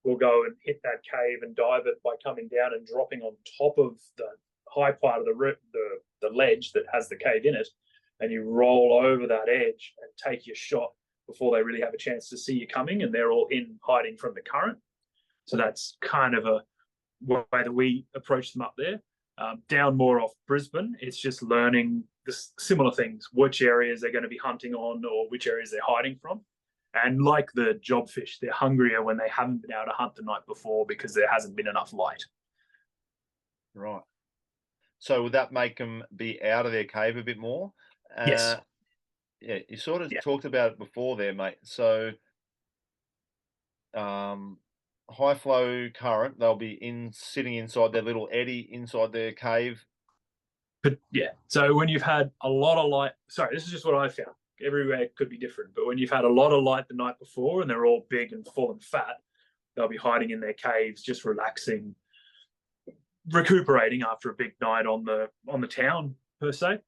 we'll go and hit that cave and dive it by coming down and dropping on top of the high part of the ledge that has the cave in it, and you roll over that edge and take your shot before they really have a chance to see you coming, and they're all in hiding from the current. So that's kind of a way that we approach them up there. Down more off Brisbane, it's just learning the similar things, which areas they're going to be hunting on or which areas they're hiding from. And like the jobfish, they're hungrier when they haven't been able to hunt the night before because there hasn't been enough light. Right. So would that make them be out of their cave a bit more? Yes. Yeah, you sort of talked about it before there, mate. So high flow current, they'll be sitting inside their little eddy inside their cave. But yeah, so when you've had a lot of light, sorry, this is just what I found. Everywhere could be different, but when you've had a lot of light the night before and they're all big and full and fat, they'll be hiding in their caves, just relaxing, recuperating after a big night on the town per se.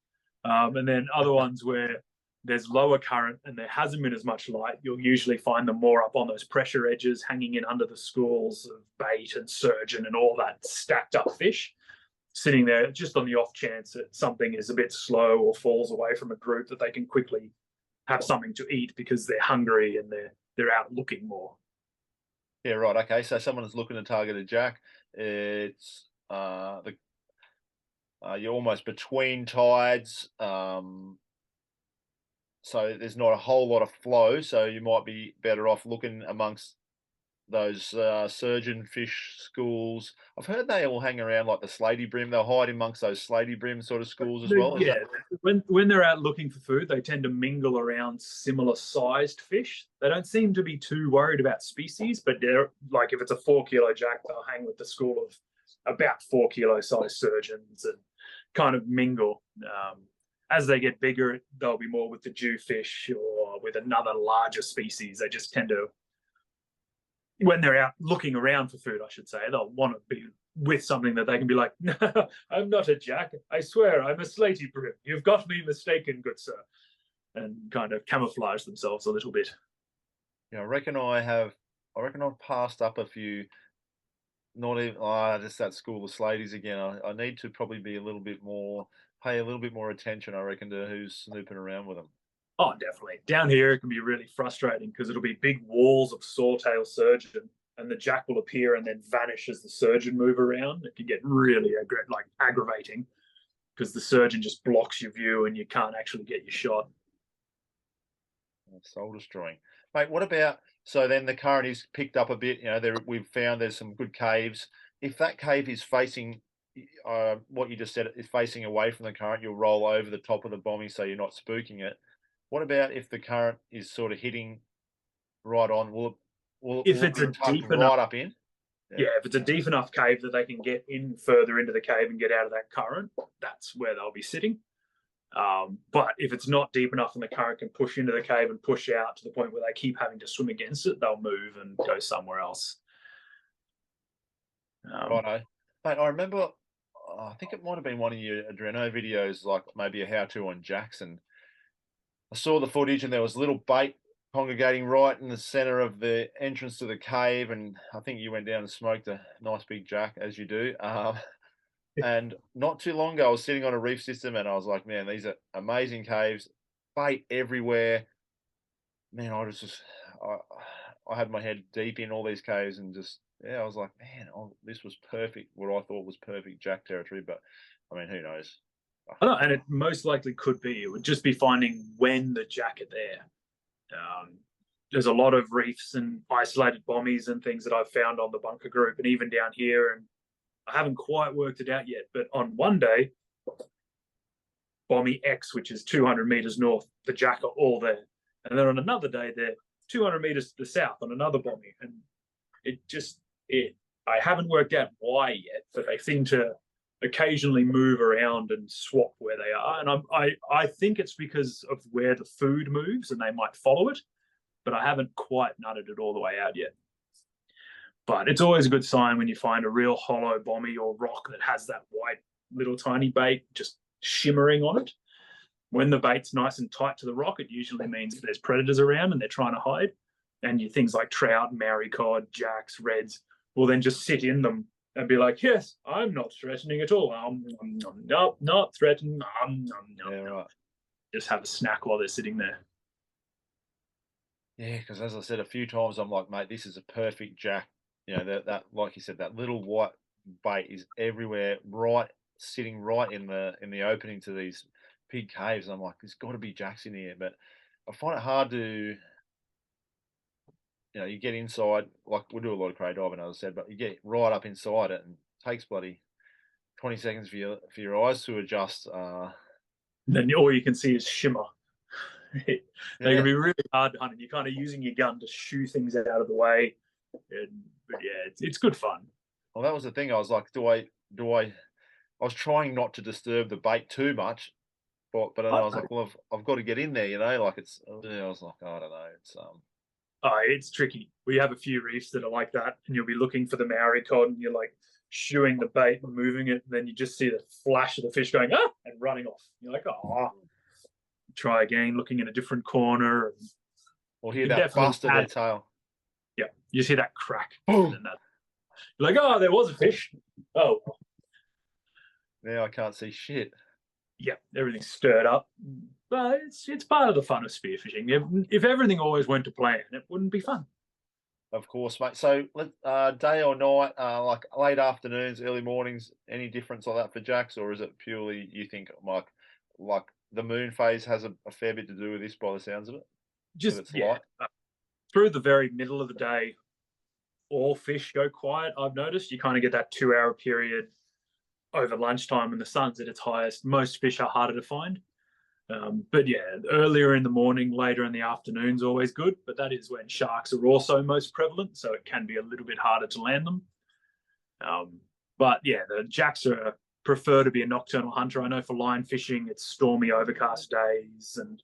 And then other ones where there's lower current and there hasn't been as much light, you'll usually find them more up on those pressure edges, hanging in under the schools of bait and surgeon and all that stacked up fish, sitting there just on the off chance that something is a bit slow or falls away from a group, that they can quickly have something to eat because they're hungry and they're out looking more. Yeah, right. Okay, so someone is looking to target a jack. It's you're almost between tides, so there's not a whole lot of flow. So you might be better off looking amongst those surgeon fish schools. I've heard they all hang around like the slaty brim. They'll hide amongst those slaty brim sort of schools as well. Yeah, when they're out looking for food, they tend to mingle around similar sized fish. They don't seem to be too worried about species, but they're like, if it's a 4 kilo jack, they'll hang with the school of about 4 kilo size surgeons and kind of mingle. As they get bigger, they'll be more with the jewfish or with another larger species. They just tend to, when they're out looking around for food, I should say, they'll want to be with something that they can be like, no, I'm not a jack. I swear I'm a slaty brim. You've got me mistaken, good sir. And kind of camouflage themselves a little bit. Yeah, I reckon I've passed up a few. Not even just that school of slaties again. I need to probably be pay a little bit more attention, I reckon, to who's snooping around with them. Oh, definitely. Down here, it can be really frustrating because it'll be big walls of sawtail surgeon, and the jack will appear and then vanish as the surgeon move around. It can get really aggravating because the surgeon just blocks your view and you can't actually get your shot. Soul destroying, mate. What about, so then the current is picked up a bit? We've found there's some good caves. If that cave is facing, what you just said, is facing away from the current, you'll roll over the top of the bommy so you're not spooking it. What about if the current is sort of hitting right on? If it's a deep enough, right up in? Yeah, if it's a deep enough cave that they can get in further into the cave and get out of that current, that's where they'll be sitting. But if it's not deep enough and the current can push into the cave and push out to the point where they keep having to swim against it, they'll move and go somewhere else. Righto. Mate, I remember, I think it might have been one of your Adreno videos, like maybe a how-to on Jackson. I saw the footage and there was a little bait congregating right in the center of the entrance to the cave, and I think you went down and smoked a nice big jack, as you do. And not too long ago, I was sitting on a reef system and I was like, man, these are amazing caves, bait everywhere. Man, I had my head deep in all these caves and just, yeah, I was like, man, this was perfect. What I thought was perfect jack territory, but I mean, who knows? I don't know, and it most likely could be. It would just be finding when the jack are there. There's a lot of reefs and isolated bommies and things that I've found on the bunker group and even down here, and I haven't quite worked it out yet. But on one day, bommy X, which is 200 meters north, the jack are all there. And then on another day, they're 200 meters to the south on another bommy. And I haven't worked out why yet, but they seem to occasionally move around and swap where they are. And I think it's because of where the food moves and they might follow it, but I haven't quite nutted it all the way out yet. But it's always a good sign when you find a real hollow bommy or rock that has that white little tiny bait just shimmering on it. When the bait's nice and tight to the rock, it usually means there's predators around and they're trying to hide. And things like trout, maricod, jacks, reds will then just sit in them and be like, yes, I'm not threatening at all. Nope, not threatening. Yeah, right. Just have a snack while they're sitting there. Yeah, because as I said a few times, I'm like, mate, this is a perfect jack. You know, that like you said, that little white bait is everywhere, right, sitting right in the opening to these big caves. I'm like, there's got to be jacks in here, but I find it hard to, you get inside, like we do a lot of cray diving, as I said, but you get right up inside it and it takes bloody 20 seconds for your eyes to adjust. Then all you can see is shimmer. They can be Yeah. really hard to hunt, and you're kind of using your gun to shoo things out of the way. But yeah, it's good fun. Well, that was the thing. I was like, I was trying not to disturb the bait too much, but then I was like, well, I've got to get in there, like it's. I was like, I don't know, it's tricky. We have a few reefs that are like that, and you'll be looking for the Maori cod, and you're like shooing the bait and moving it, and then you just see the flash of the fish going and running off. You're like, try again, looking in a different corner. Or hear that bust of their tail. Yeah, you see that crack. And then you're like, there was a fish. Oh. Now I can't see shit. Yeah, everything's stirred up. But it's part of the fun of spearfishing. If everything always went to plan, it wouldn't be fun. Of course, mate. So, day or night, like late afternoons, early mornings, any difference like that for jacks, or is it purely you think like the moon phase has a fair bit to do with this, by the sounds of it? Just light. Through the very middle of the day, all fish go quiet. I've noticed you kind of get that 2 hour period over lunchtime when the sun's at its highest. Most fish are harder to find. But yeah, earlier in the morning, later in the afternoon's always good, but that is when sharks are also most prevalent, so it can be a little bit harder to land them. But yeah, the jacks prefer to be a nocturnal hunter. I know for line fishing, it's stormy, overcast days and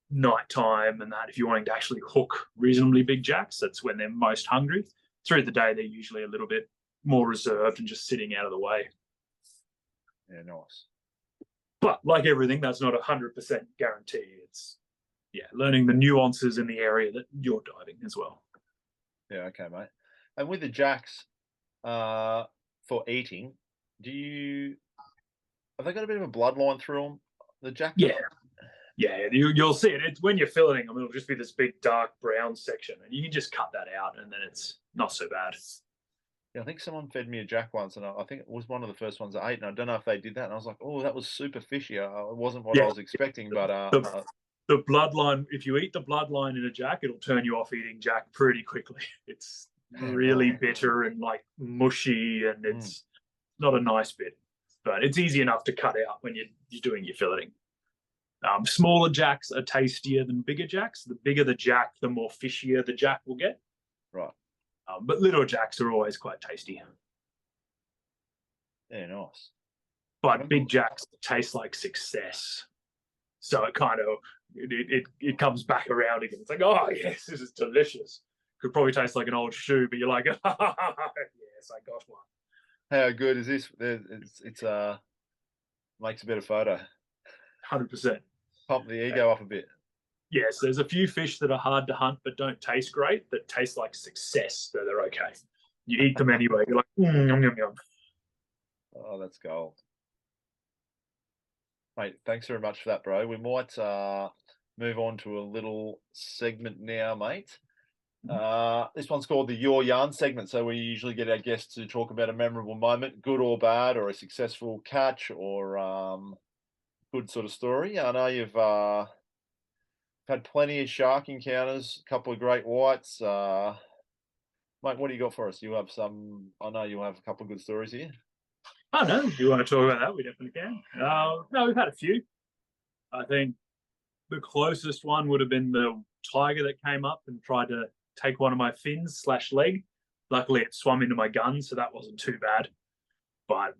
nighttime, and that if you're wanting to actually hook reasonably big jacks, that's when they're most hungry. Through the day, they're usually a little bit more reserved and just sitting out of the way. Yeah, nice. But like everything, that's not 100% guarantee. It's learning the nuances in the area that you're diving as well. Yeah, okay, mate. And with the jacks, for eating, have they got a bit of a bloodline through them? The jack? Yeah, you'll see it. It's when you're filleting them, it'll just be this big dark brown section, and you can just cut that out, and then it's not so bad. Yeah, I think someone fed me a jack once, and I think it was one of the first ones I ate, and I don't know if they did that. And I was like, oh, that was super fishy. It wasn't what I was expecting, but the bloodline, if you eat the bloodline in a jack, it'll turn you off eating jack pretty quickly. It's really bitter and like mushy, and it's not a nice bit, but it's easy enough to cut out when you're doing your filleting. Smaller jacks are tastier than bigger jacks. The bigger the jack, the more fishier the jack will get. Right. But little jacks are always quite tasty. Yeah, nice. But big jacks taste like success. So it kind of it comes back around again. It's like, oh yes, this is delicious. Could probably taste like an old shoe, but you're like, yes, I got one. How good is this? It's makes a better photo. 100%. Pump the ego up a bit. Yes, there's a few fish that are hard to hunt but don't taste great, that taste like success, so they're okay. You eat them anyway. You're like, yum, yum, yum. Oh, that's gold. Mate, thanks very much for that, bro. We might move on to a little segment now, mate. This one's called the Your Yarn segment. So we usually get our guests to talk about a memorable moment, good or bad, or a successful catch, or good sort of story. I know you've had plenty of shark encounters, a couple of great whites. Mate, what do you got for us? You have some, I know you have a couple of good stories here. Oh, no, if you want to talk about that, we definitely can. No, we've had a few. I think the closest one would have been the tiger that came up and tried to take one of my fins / leg. Luckily, it swam into my gun, so that wasn't too bad. But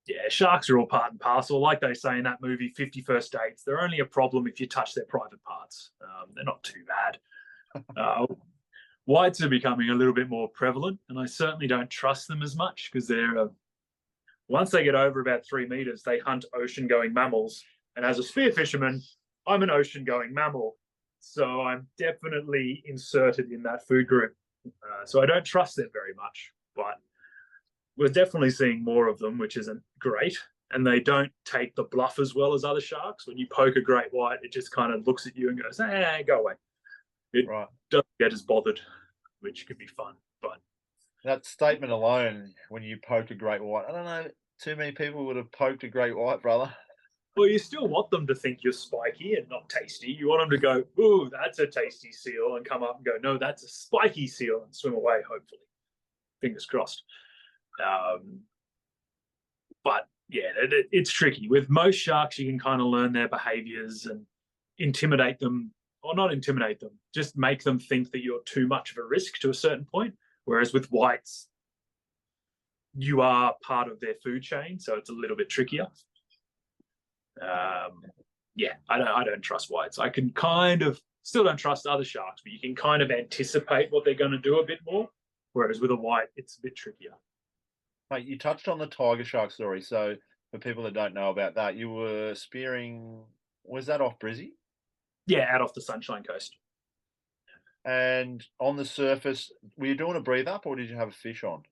yeah, sharks are all part and parcel. Like they say in that movie, 50 First Dates, they're only a problem if you touch their private parts. They're not too bad. Whites are becoming a little bit more prevalent, and I certainly don't trust them as much because they're once they get over about 3 meters, they hunt ocean-going mammals. And as a spear fisherman, I'm an ocean-going mammal, so I'm definitely inserted in that food group. So I don't trust them very much, but we're definitely seeing more of them, which isn't great. And they don't take the bluff as well as other sharks. When you poke a great white, it just kind of looks at you and goes, go away. It doesn't get as bothered, which could be fun. But that statement alone, when you poke a great white, I don't know, too many people would have poked a great white, brother. Well, you still want them to think you're spiky and not tasty. You want them to go, ooh, that's a tasty seal, and come up and go, no, that's a spiky seal, and swim away, hopefully. Fingers crossed. But yeah, it's tricky. With most sharks, you can kind of learn their behaviors and intimidate them, or not intimidate them, just make them think that you're too much of a risk to a certain point. Whereas with whites, you are part of their food chain, so it's a little bit trickier. Yeah, I don't trust whites. I can kind of still don't trust other sharks, but you can kind of anticipate what they're going to do a bit more. Whereas with a white, it's a bit trickier. Mate, you touched on the tiger shark story. So for people that don't know about that, you were spearing, was that off Brizzy? Yeah, out off the Sunshine Coast. And on the surface, were you doing a breathe up or did you have a fish on?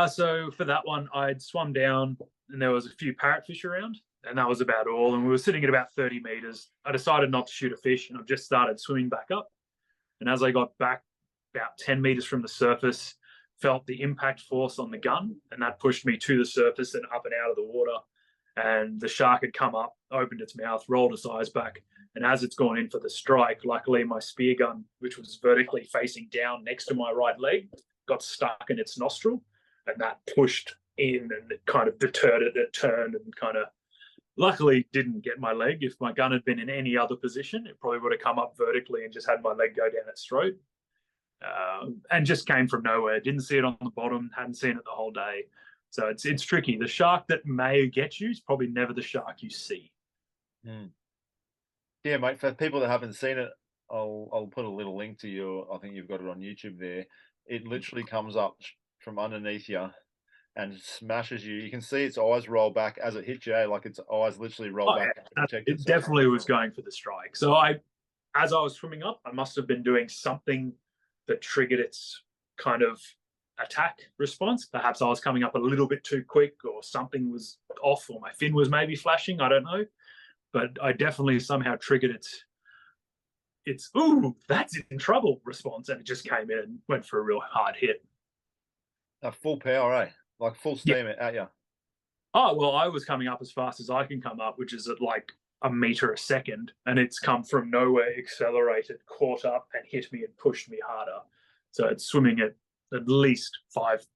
So for that one, I'd swum down and there was a few parrotfish around, and that was about all. And we were sitting at about 30 meters. I decided not to shoot a fish, and I've just started swimming back up. And as I got back about 10 meters from the surface, felt the impact force on the gun, and that pushed me to the surface and up and out of the water. And the shark had come up, opened its mouth, rolled its eyes back, and as it's gone in for the strike, luckily my spear gun, which was vertically facing down next to my right leg, got stuck in its nostril, and that pushed in and it kind of deterred it. It turned and kind of luckily didn't get my leg. If my gun had been in any other position, it probably would have come up vertically and just had my leg go down its throat. And just came from nowhere. Didn't see it on the bottom, hadn't seen it the whole day. So it's tricky. The shark that may get you is probably never the shark you see. Yeah, mate, for people that haven't seen it, I'll put a little link to you. I think you've got it on YouTube there. It literally comes up from underneath you and smashes you. You can see its eyes roll back as it hits you, like its eyes literally roll back. Yeah. It definitely was going for the strike. So as I was swimming up, I must have been doing something that triggered its kind of attack response. Perhaps I was coming up a little bit too quick, or something was off, or my fin was maybe flashing. I don't know. But I definitely somehow triggered its ooh, that's in trouble response, and it just came in and went for a real hard hit. Full power, eh? Like full steam at you. Oh, well, I was coming up as fast as I can come up, which is at like a meter a second, and it's come from nowhere, accelerated, caught up, and hit me and pushed me harder. So it's swimming at least 5+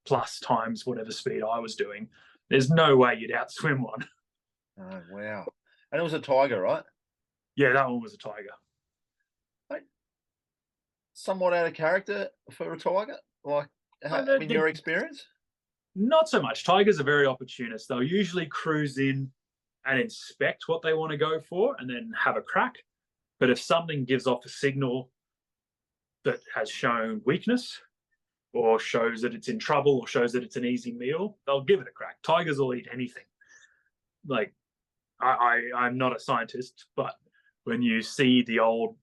times whatever speed I was doing. There's no way you'd outswim one. Oh, wow. And it was a tiger, right? Yeah, that one was a tiger. Like, somewhat out of character for a tiger, like in your experience? Not so much. Tigers are very opportunist. They'll usually cruise in and inspect what they want to go for and then have a crack. But if something gives off a signal that has shown weakness or shows that it's in trouble or shows that it's an easy meal, they'll give it a crack. Tigers will eat anything. Like, I'm not a scientist, but when you see the old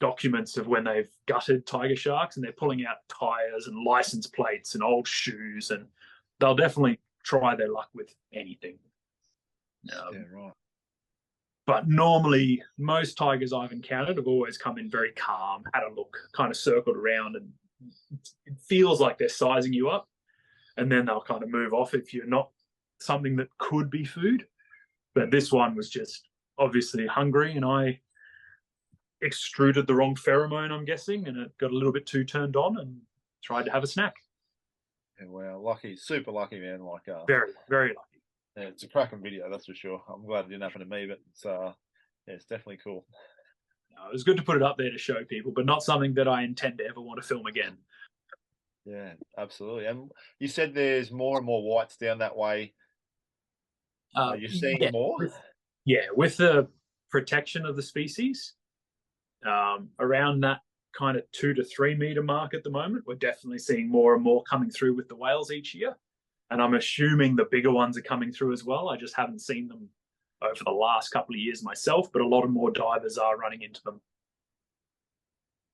documents of when they've gutted tiger sharks and they're pulling out tires and license plates and old shoes, and they'll definitely try their luck with anything. Yeah, right. But normally, most tigers I've encountered have always come in very calm, had a look, kind of circled around, and it feels like they're sizing you up. And then they'll kind of move off if you're not something that could be food. But this one was just obviously hungry, and I extruded the wrong pheromone, I'm guessing, and it got a little bit too turned on and tried to have a snack. Yeah, wow, lucky, super lucky, man. Like, very, very lucky. Yeah, it's a cracking video, that's for sure. I'm glad it didn't happen to me, but it's yeah, it's definitely cool. No, it was good to put it up there to show people, but not something that I intend to ever want to film again. Yeah, absolutely. And you said there's more and more whites down that way. Are you seeing more? With the protection of the species, around that kind of 2 to 3 meter mark at the moment, we're definitely seeing more and more coming through with the whales each year. And I'm assuming the bigger ones are coming through as well. I just haven't seen them over the last couple of years myself, but a lot of more divers are running into them.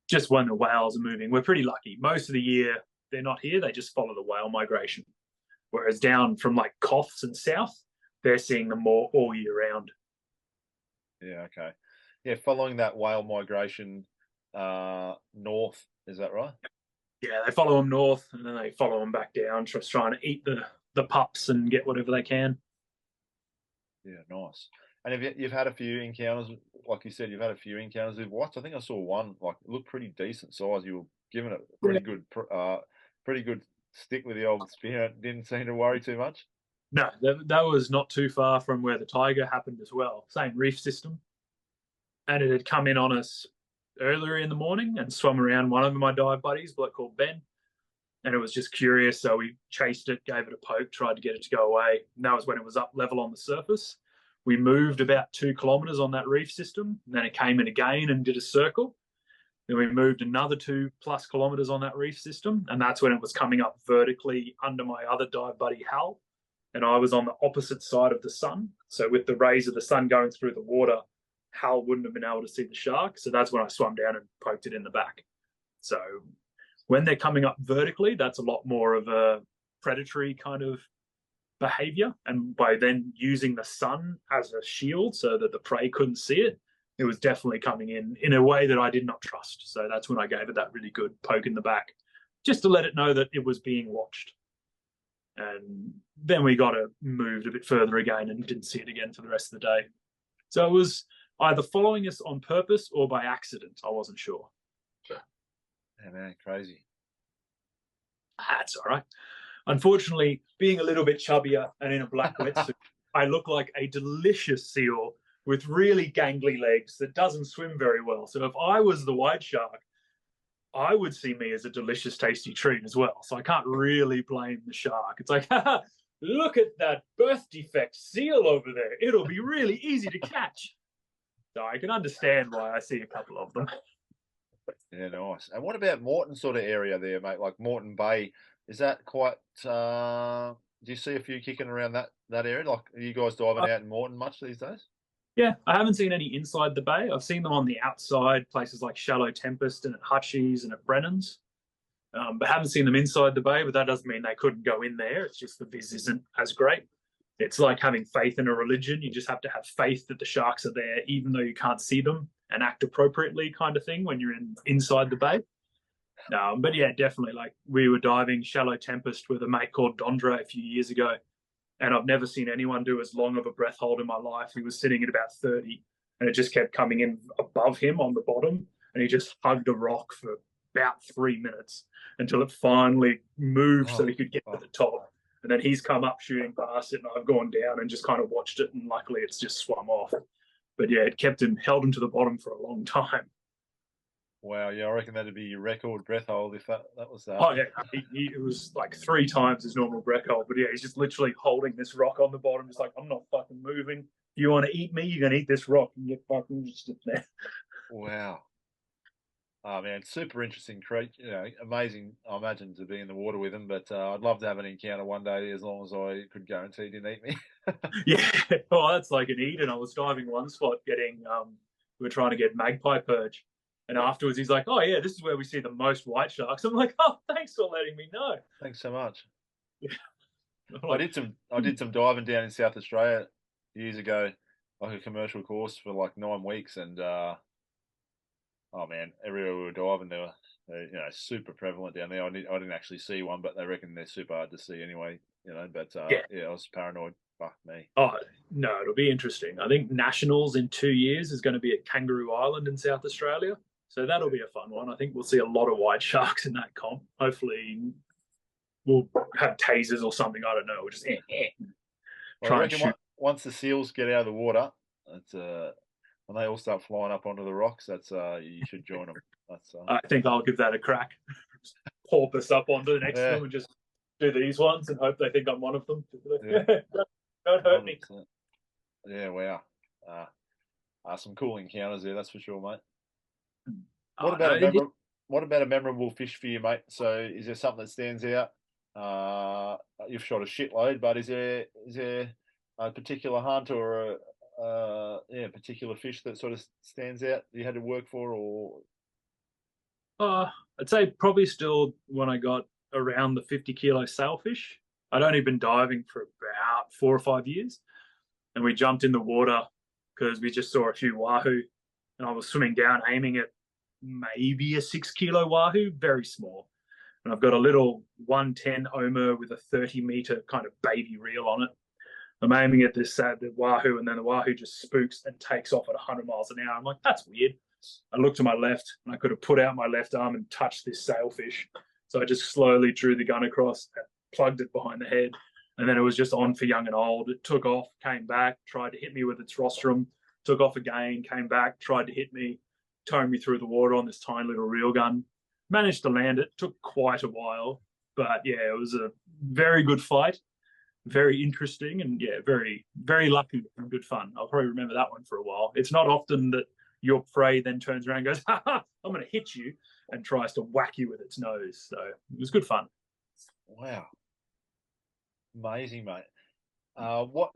Just when the whales are moving, we're pretty lucky. Most of the year, they're not here. They just follow the whale migration. Whereas down from like Coffs and south, they're seeing them more all year round. Yeah, okay. Yeah, following that whale migration north, is that right? Yeah, they follow them north and then they follow them back down, just trying to eat the pups and get whatever they can. Yeah, nice. And have you've had a few encounters, like you said, you've had a few encounters with whites. I think I saw one, like, it looked pretty decent size. You were giving it pretty good stick with the old spear. Didn't seem to worry too much. No, that was not too far from where the tiger happened as well. Same reef system. And it had come in on us earlier in the morning and swum around one of my dive buddies, bloke called Ben. And it was just curious, so we chased it, gave it a poke, tried to get it to go away. And that was when it was up level on the surface. We moved about 2 kilometers on that reef system. And then it came in again and did a circle. Then we moved another 2+ kilometers on that reef system. And that's when it was coming up vertically under my other dive buddy, Hal. And I was on the opposite side of the sun. So with the rays of the sun going through the water, Hal wouldn't have been able to see the shark. So that's when I swam down and poked it in the back. So when they're coming up vertically, that's a lot more of a predatory kind of behavior. And by then using the sun as a shield so that the prey couldn't see it, it was definitely coming in a way that I did not trust. So that's when I gave it that really good poke in the back, just to let it know that it was being watched. And then we got it moved a bit further again and didn't see it again for the rest of the day. So it was either following us on purpose or by accident. I wasn't sure. Yeah, man, crazy. That's all right. Unfortunately, being a little bit chubbier and in a black wetsuit, I look like a delicious seal with really gangly legs that doesn't swim very well. So if I was the white shark, I would see me as a delicious, tasty treat as well. So I can't really blame the shark. It's like, look at that birth defect seal over there. It'll be really easy to catch. So I can understand why I see a couple of them. Yeah, nice. And what about Moreton sort of area there, mate? Like Moreton Bay, is that quite? Do you see a few kicking around that area? Like, are you guys diving out in Moreton much these days? Yeah, I haven't seen any inside the bay. I've seen them on the outside, places like Shallow Tempest and at Hutchies and at Brennan's. But haven't seen them inside the bay, but that doesn't mean they couldn't go in there. It's just the viz isn't as great. It's like having faith in a religion. You just have to have faith that the sharks are there, even though you can't see them, and act appropriately kind of thing when you're inside the bay. But yeah, definitely. Like, we were diving Shallow Tempest with a mate called Dondra a few years ago, and I've never seen anyone do as long of a breath hold in my life. He was sitting at about 30, and it just kept coming in above him on the bottom, and he just hugged a rock for about 3 minutes until it finally moved so he could get to the top. And then he's come up shooting past it, and I've gone down and just kind of watched it, and luckily it's just swum off. But yeah, it held him to the bottom for a long time. Wow, yeah, I reckon that'd be your record breath hold if that was that. Oh yeah, it was like 3 times his normal breath hold. But yeah, he's just literally holding this rock on the bottom, just like, I'm not fucking moving. you want to eat me, you're gonna eat this rock, and you fucking just sit there. Wow. Oh man, super interesting creature. You know, amazing. I imagine to be in the water with him, but I'd love to have an encounter one day, as long as I could guarantee he didn't eat me. Yeah, oh, that's like an Eden. I was diving one spot, getting we were trying to get magpie perch, and afterwards he's like, "Oh yeah, this is where we see the most white sharks." I'm like, "Oh, thanks for letting me know." Thanks so much. Yeah. I Like, did some diving down in South Australia years ago, like a commercial course for like 9 weeks, and oh man, everywhere we were diving, they you know, super prevalent down there. I didn't actually see one, but they reckon they're super hard to see anyway. You know, but yeah. yeah, I was paranoid. Fuck me. Oh no, it'll be interesting. I think nationals in 2 years is going to be at Kangaroo Island in South Australia, so that'll be a fun one. I think we'll see a lot of white sharks in that comp. Hopefully, we'll have tasers or something. I don't know. We'll just Well, I try and reckon shoot. once the seals get out of the water, it's when they all start flying up onto the rocks, that's you should join them. That's I think I'll give that a crack. Porpoise up onto next to yeah, them and just do these ones and hope they think I'm one of them. yeah, Don't hurt me. 100%. Yeah, wow. Some cool encounters there, that's for sure, mate. What Oh, about no, what about a memorable fish for you, mate? So, is there something that stands out? You've shot a shitload, but is there a particular hunt or a particular fish that sort of stands out that you had to work for, or I'd say probably still when I got around the 50-kilo sailfish. I'd only been diving for about 4 or 5 years, and we jumped in the water because we just saw a few wahoo, and I was swimming down aiming at maybe a 6-kilo wahoo, very small. And I've got a little 110 Omer with a 30-meter kind of baby reel on it. I'm aiming at this the wahoo, and then the wahoo just spooks and takes off at 100 miles an hour. I'm like, that's weird. I looked to my left, and I could have put out my left arm and touched this sailfish. So I just slowly drew the gun across, and plugged it behind the head, and then it was just on for young and old. It took off, came back, tried to hit me with its rostrum, took off again, came back, tried to hit me, towing me through the water on this tiny little reel gun. Managed to land it. Took quite a while, but yeah, it was a very good fight, very interesting, and yeah, very, very lucky and good fun. I'll probably remember that one for a while. It's not often that your prey then turns around and goes, "Ha ha, I'm going to hit you," and tries to whack you with its nose. So it was good fun. wow, amazing, mate. What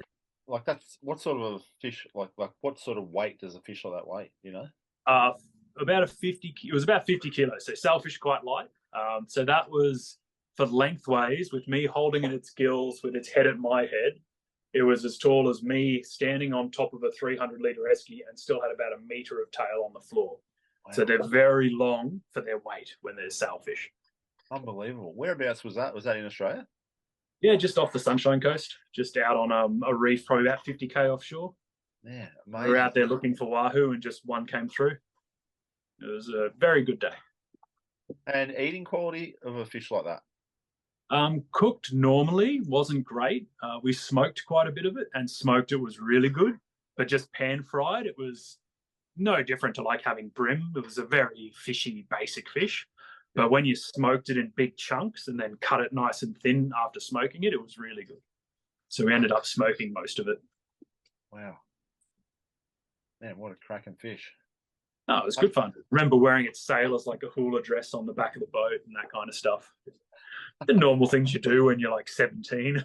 what sort of a fish like what sort of weight does a fish like that weigh? You know? Uh, about a 50, it was about 50 kilos. So sailfish quite light. So that was for lengthways with me holding in its gills with its head at my head. It was as tall as me standing on top of a 300-liter esky and still had about a meter of tail on the floor. Wow. So they're very long for their weight when they're sailfish. Unbelievable. Whereabouts was that? Was that in Australia? Yeah, just off the Sunshine Coast, just out on a reef, probably about 50k offshore. Yeah, amazing. We were out there looking for wahoo, and just one came through. It was a very good day. And eating quality of a fish like that? Cooked normally wasn't great. We smoked quite a bit of it, and smoked it was really good. But just pan fried, it was no different to like having brim. It was a very fishy, basic fish. But when you smoked it in big chunks and then cut it nice and thin after smoking it, it was really good. So we ended up smoking most of it. Wow. Man, what a cracking fish. No, it was good fun. Remember wearing its sailors like a hula dress on the back of the boat and that kind of stuff. The normal things you do when you're like 17.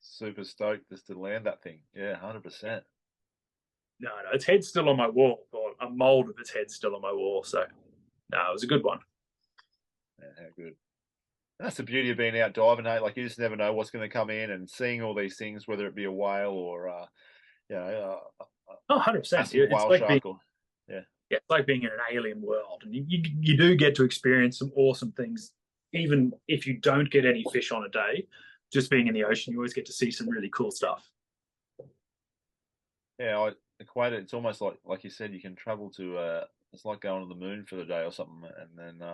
Super stoked just to land that thing. Yeah, 100%. No, its head's still on my wall, or a mold of its head's still on my wall. So, no, it was a good one. Yeah, how good. And that's the beauty of being out diving, hey? Like, you just never know what's going to come in, and seeing all these things, whether it be a whale or, you know, 100%. It's like being, yeah, it's like being in an alien world, and you do get to experience some awesome things, even if you don't get any fish on a day. Just being in the ocean, you always get to see some really cool stuff. Yeah, I equate it. It's almost like you said, you can travel to. It's like going to the moon for the day or something, and then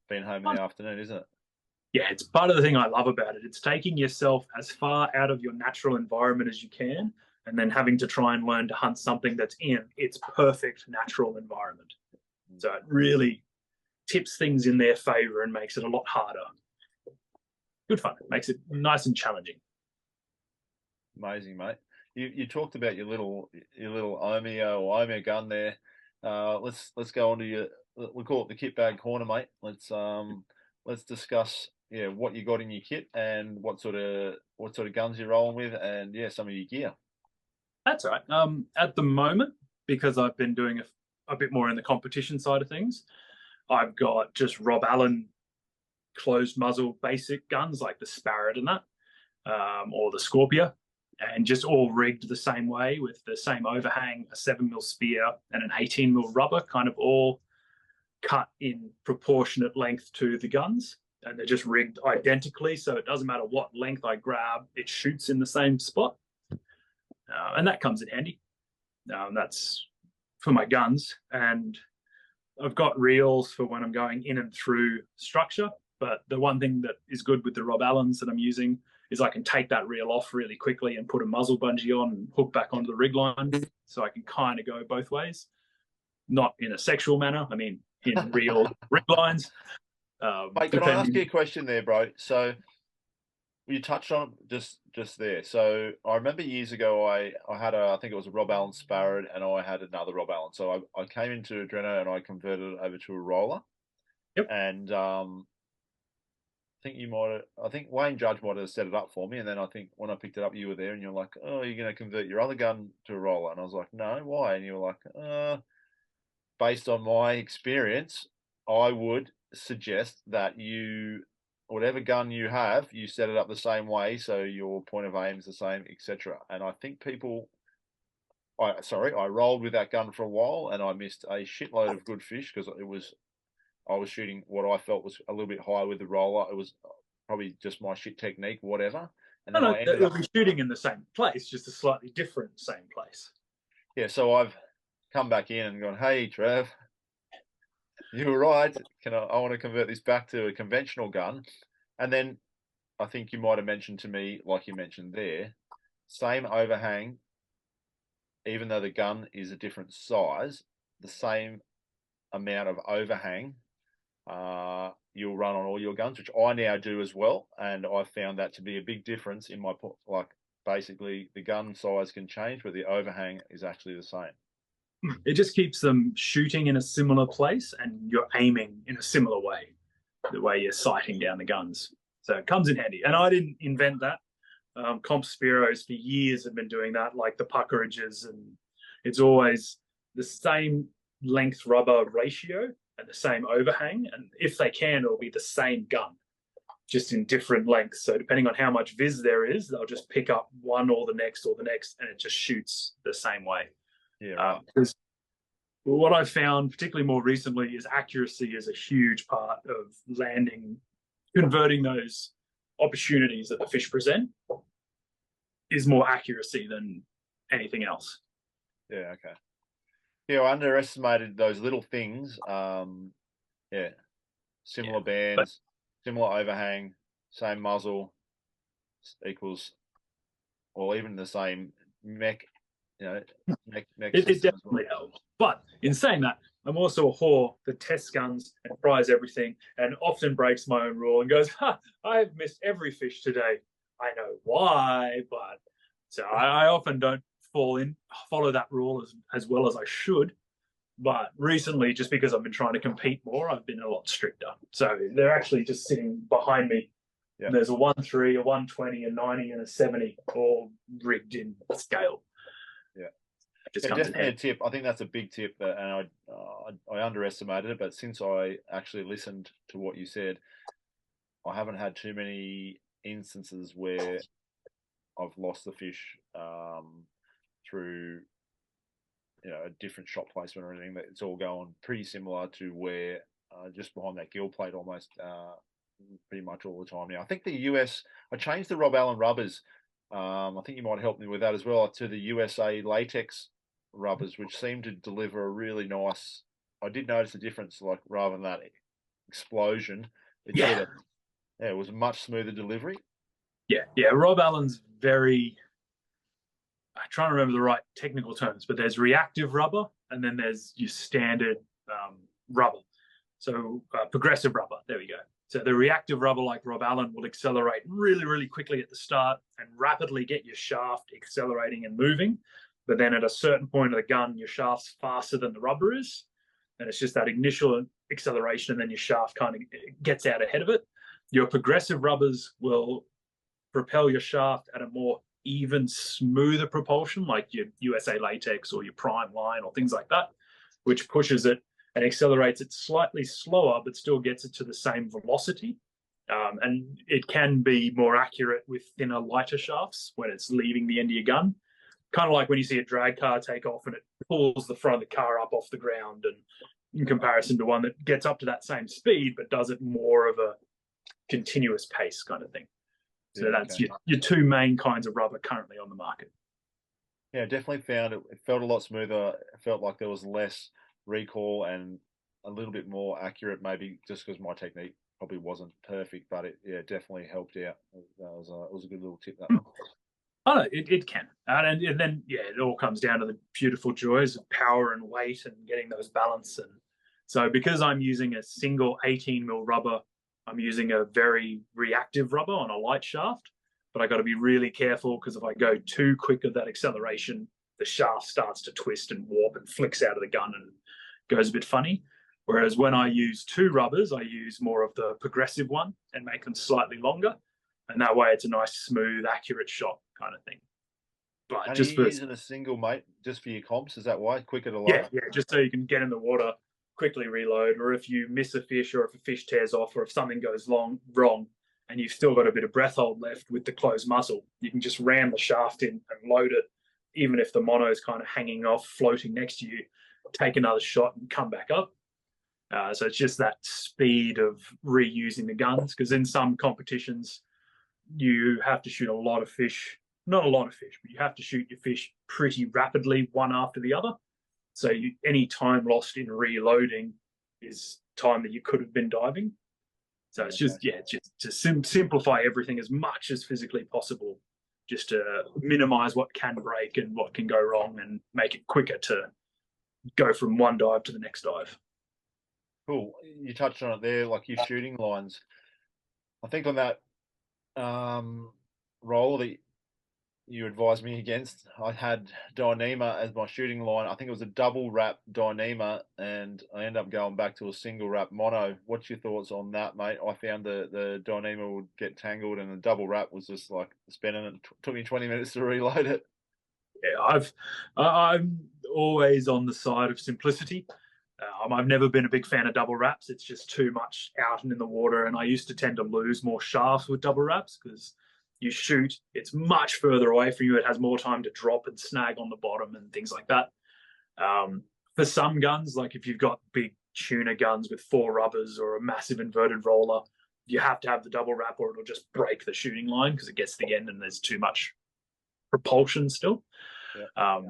being home in the afternoon, isn't it? Yeah, it's part of the thing I love about it. It's taking yourself as far out of your natural environment as you can, and then having to try and learn to hunt something that's in its perfect natural environment. So it really tips things in their favor and makes it a lot harder. Good fun. It makes it nice and challenging. Amazing, mate. You talked about your little Omeo or Omeo gun there. Let's go on to your, we call it the kit bag corner, mate. Let's discuss, yeah, what you got in your kit and what sort of guns you're rolling with, and yeah, some of your gear. That's all right. At the moment, because I've been doing a bit more in the competition side of things, I've got just Rob Allen closed muzzle basic guns like the Sparrow and that, or the Scorpio, and just all rigged the same way with the same overhang, a 7mm spear, and an 18mm rubber, kind of all cut in proportionate length to the guns. And they're just rigged identically, so it doesn't matter what length I grab, it shoots in the same spot. And that comes in handy. That's for my guns. And I've got reels for when I'm going in and through structure. But the one thing that is good with the Rob Allens that I'm using is I can take that reel off really quickly and put a muzzle bungee on and hook back onto the rig line. So I can kind of go both ways. Not in a sexual manner. I mean, in real rig lines. Mate, can I ask you a question there, bro? So you touched on it just there. So I remember years ago, I had I think it was a Rob Allen Sparrow, and I had another Rob Allen. So I came into Adreno and I converted it over to a roller. Yep. And I think Wayne Judge might have set it up for me. And then I think when I picked it up, you were there and you're like, oh, you're going to convert your other gun to a roller. And I was like, no, why? And you were like, based on my experience, I would suggest that whatever gun you have, you set it up the same way, so your point of aim is the same, etc. And I think I rolled with that gun for a while, and I missed a shitload of good fish because I was shooting what I felt was a little bit high with the roller. It was probably just my shit technique, whatever. And then I ended up shooting in the same place, just a slightly different same place. Yeah, so I've come back in and gone, hey, Trev, you were right. I want to convert this back to a conventional gun. And then I think you might have mentioned to me, like you mentioned there, same overhang, even though the gun is a different size, the same amount of overhang you'll run on all your guns, which I now do as well. And I found that to be a big difference in my, like, basically the gun size can change, but the overhang is actually the same. It just keeps them shooting in a similar place and you're aiming in a similar way, the way you're sighting down the guns. So it comes in handy. And I didn't invent that. Comp Spearos for years have been doing that, like the puckerages, and it's always the same length rubber ratio and the same overhang. And if they can, it'll be the same gun, just in different lengths. So depending on how much vis there is, they'll just pick up one or the next, and it just shoots the same way. Yeah, right. Because what I've found, particularly more recently, is accuracy is a huge part of landing, converting those opportunities that the fish present is more accuracy than anything else. Yeah, okay. Yeah, I underestimated those little things. Similar bands, similar overhang, same muzzle equals, or even the same mech. Mech it definitely helps. But in saying that, I'm also a whore that tests guns and tries everything and often breaks my own rule and goes, I've missed every fish today. I know why, but so I often don't follow that rule as well as I should. But recently, just because I've been trying to compete more, I've been a lot stricter. So they're actually just sitting behind me. Yeah. There's a 1.3, a 120, a 90, and a 70, all rigged in scale. Yeah, definitely a tip. I think that's a big tip, and I underestimated it. But since I actually listened to what you said, I haven't had too many instances where I've lost the fish through a different shot placement or anything. That it's all going pretty similar to where just behind that gill plate almost pretty much all the time now. I think the US, I changed the Rob Allen rubbers. I think you might help me with that as well, to the USA latex rubbers, which seem to deliver a really nice. I did notice a difference, like rather than that explosion, it was a much smoother delivery. Yeah. Rob Allen's very. I'm trying to remember the right technical terms, but there's reactive rubber and then there's your standard rubber. So progressive rubber. There we go. So the reactive rubber, like Rob Allen, will accelerate really, really quickly at the start and rapidly get your shaft accelerating and moving. But then at a certain point of the gun, your shaft's faster than the rubber is. And it's just that initial acceleration, and then your shaft kind of gets out ahead of it. Your progressive rubbers will propel your shaft at a more even, smoother propulsion, like your USA latex or your prime line or things like that, which pushes it and accelerates it slightly slower, but still gets it to the same velocity. And it can be more accurate with thinner, lighter shafts when it's leaving the end of your gun. Kind of like when you see a drag car take off and it pulls the front of the car up off the ground, and in comparison to one that gets up to that same speed, but does it more of a continuous pace kind of thing. So yeah, that's your two main kinds of rubber currently on the market. Yeah, definitely found it felt a lot smoother. It felt like there was less recoil and a little bit more accurate, maybe just because my technique probably wasn't perfect, but it definitely helped out. It was a good little tip, that one. Oh, it can. And then, it all comes down to the beautiful joys of power and weight and getting those balance. And so because I'm using a single 18 mil rubber, I'm using a very reactive rubber on a light shaft, but I got to be really careful, because if I go too quick of that acceleration, the shaft starts to twist and warp and flicks out of the gun and goes a bit funny. Whereas when I use two rubbers, I use more of the progressive one and make them slightly longer. And that way it's a nice, smooth, accurate shot kind of thing. But and just using a single, mate, just for your comps, is that why? Quicker to load? Yeah, just so you can get in the water, quickly reload, or if you miss a fish, or if a fish tears off, or if something goes wrong and you've still got a bit of breath hold left with the closed muzzle, you can just ram the shaft in and load it, even if the mono is kind of hanging off, floating next to you, take another shot and come back up. So it's just that speed of reusing the guns, because in some competitions, you have to shoot a lot of fish, not a lot of fish, but you have to shoot your fish pretty rapidly, one after the other. So any time lost in reloading is time that you could have been diving. So it's just to simplify everything as much as physically possible, just to minimize what can break and what can go wrong, and make it quicker to go from one dive to the next dive. Cool. You touched on it there, like your shooting lines. I think on that roll that you advised me against, I had Dyneema as my shooting line. I think it was a double wrap Dyneema, and I ended up going back to a single wrap mono. What's your thoughts on that, mate? I found the Dyneema would get tangled, and the double wrap was just like spinning it. Took me 20 minutes to reload it. Yeah, I'm always on the side of simplicity. I've never been a big fan of double wraps. It's just too much out and in the water, and I used to tend to lose more shafts with double wraps, because you shoot, it's much further away from you. It has more time to drop and snag on the bottom and things like that. For some guns, like if you've got big tuna guns with 4 rubbers or a massive inverted roller, you have to have the double wrap, or it'll just break the shooting line, because it gets to the end and there's too much propulsion still. Yeah.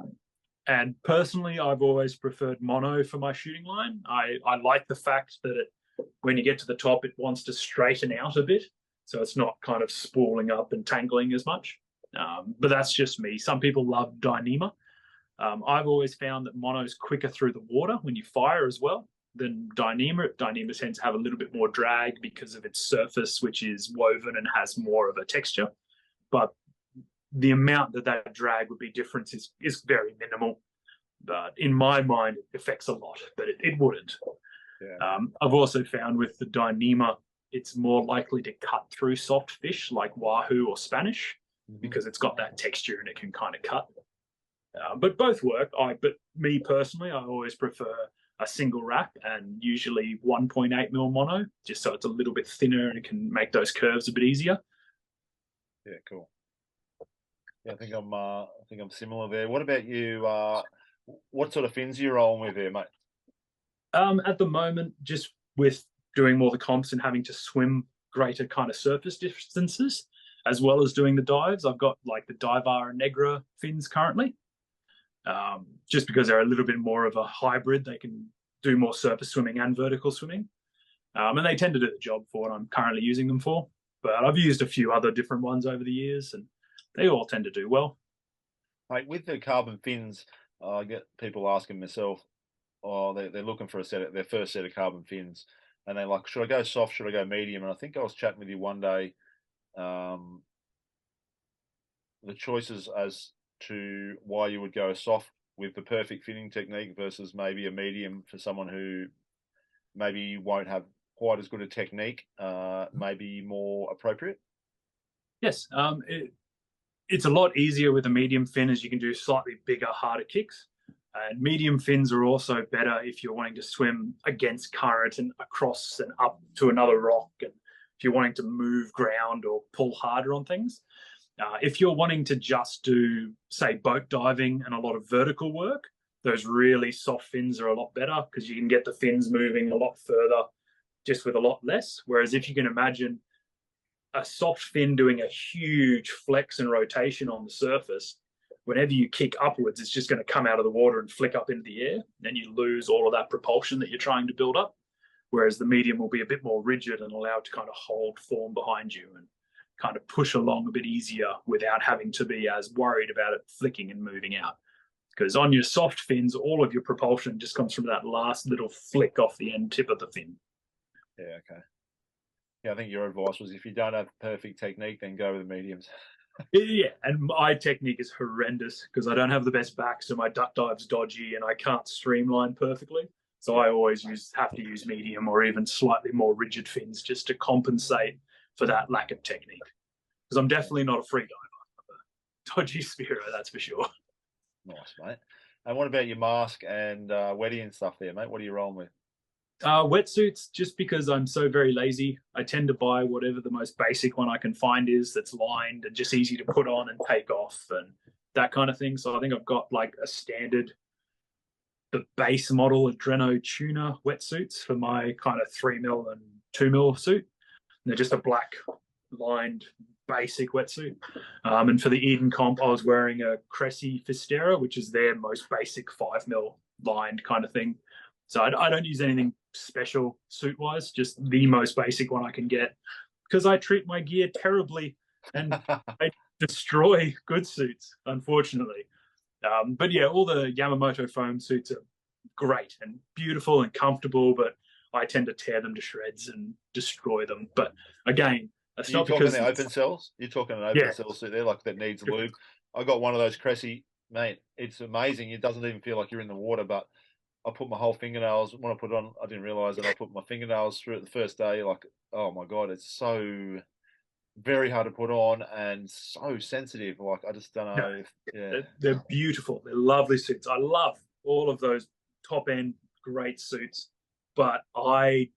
And personally, I've always preferred mono for my shooting line. I like the fact that when you get to the top, it wants to straighten out a bit, so it's not kind of spooling up and tangling as much. But that's just me. Some people love Dyneema. I've always found that mono is quicker through the water when you fire as well than Dyneema. Dyneema tends to have a little bit more drag because of its surface, which is woven and has more of a texture. But the amount that drag would be different is very minimal. But in my mind, it affects a lot, but it wouldn't. Yeah. I've also found with the Dyneema, it's more likely to cut through soft fish like wahoo or Spanish, because it's got that texture and it can kind of cut. But both work. But me personally, I always prefer a single wrap, and usually 1.8 mil mono, just so it's a little bit thinner and it can make those curves a bit easier. Yeah, cool. Yeah, I think I'm similar there. What about you? What sort of fins are you rolling with there, mate? At the moment, just with doing more the comps and having to swim greater kind of surface distances, as well as doing the dives, I've got like the Divar and Negra fins currently. Just because they're a little bit more of a hybrid, they can do more surface swimming and vertical swimming. And they tend to do the job for what I'm currently using them for. But I've used a few other different ones over the years, and they all tend to do well. Mate, with the carbon fins, I get people asking myself, they're looking for their first set of carbon fins. and they're like, should I go soft? Should I go medium? And I think I was chatting with you one day, the choices as to why you would go soft with the perfect fitting technique versus maybe a medium for someone who maybe won't have quite as good a technique, maybe more appropriate. Yes, it's a lot easier with a medium fin, as you can do slightly bigger, harder kicks. And medium fins are also better if you're wanting to swim against current and across and up to another rock, and if you're wanting to move ground or pull harder on things. If you're wanting to just do, say, boat diving and a lot of vertical work, those really soft fins are a lot better because you can get the fins moving a lot further just with a lot less. Whereas if you can imagine a soft fin doing a huge flex and rotation on the surface, whenever you kick upwards, it's just going to come out of the water and flick up into the air. Then you lose all of that propulsion that you're trying to build up. Whereas the medium will be a bit more rigid and allow it to kind of hold form behind you and kind of push along a bit easier without having to be as worried about it flicking and moving out. Because on your soft fins, all of your propulsion just comes from that last little flick off the end tip of the fin. Yeah, okay. Yeah, I think your advice was if you don't have perfect technique, then go with the mediums. Yeah, and my technique is horrendous because I don't have the best back, so my duck dive's dodgy and I can't streamline perfectly. So I always have to use medium or even slightly more rigid fins just to compensate for that lack of technique. Because I'm definitely not a free diver. I'm a dodgy spearer, that's for sure. Nice, mate. And what about your mask and wetty and stuff there, mate? What are you rolling with? Wetsuits, just because I'm so very lazy, I tend to buy whatever the most basic one I can find is that's lined and just easy to put on and take off and that kind of thing. So I think I've got like a standard, the base model Adreno Tuna wetsuits for my kind of 3mm and 2mm suit. And they're just a black lined basic wetsuit. And for the Eden comp, I was wearing a Cressy Fistera, which is their most basic 5mm lined kind of thing. So I don't use anything special suit-wise, just the most basic one I can get because I treat my gear terribly and I destroy good suits, unfortunately. But yeah, all the Yamamoto foam suits are great and beautiful and comfortable, but I tend to tear them to shreds and destroy them. But again, it's not because the open cells. You're talking an open cell suit there, like that needs lube. I got one of those Cressy, mate. It's amazing. It doesn't even feel like you're in the water, but I put my whole fingernails when I put it on. I didn't realize that I put my fingernails through it the first day. Like, oh my god, it's so very hard to put on and so sensitive. Like, I just don't know. They're beautiful. They're lovely suits. I love all of those top end great suits, but I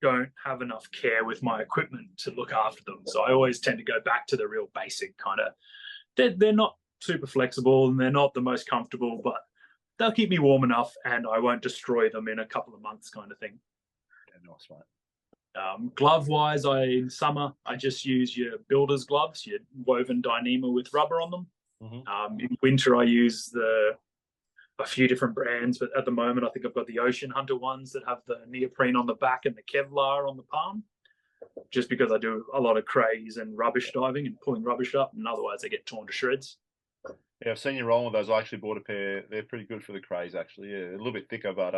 don't have enough care with my equipment to look after them. So I always tend to go back to the real basic kind of. They're not super flexible and they're not the most comfortable, but they'll keep me warm enough and I won't destroy them in a couple of months kind of thing. Yeah, nice, mate. Glove-wise, in summer, I just use your builder's gloves, your woven Dyneema with rubber on them. Mm-hmm. In winter, I use a few different brands, but at the moment, I think I've got the Ocean Hunter ones that have the neoprene on the back and the Kevlar on the palm, just because I do a lot of crays and rubbish diving and pulling rubbish up, and otherwise they get torn to shreds. Yeah, I've seen you rolling with those. I actually bought a pair. They're pretty good for the crays, actually. Yeah, a little bit thicker, but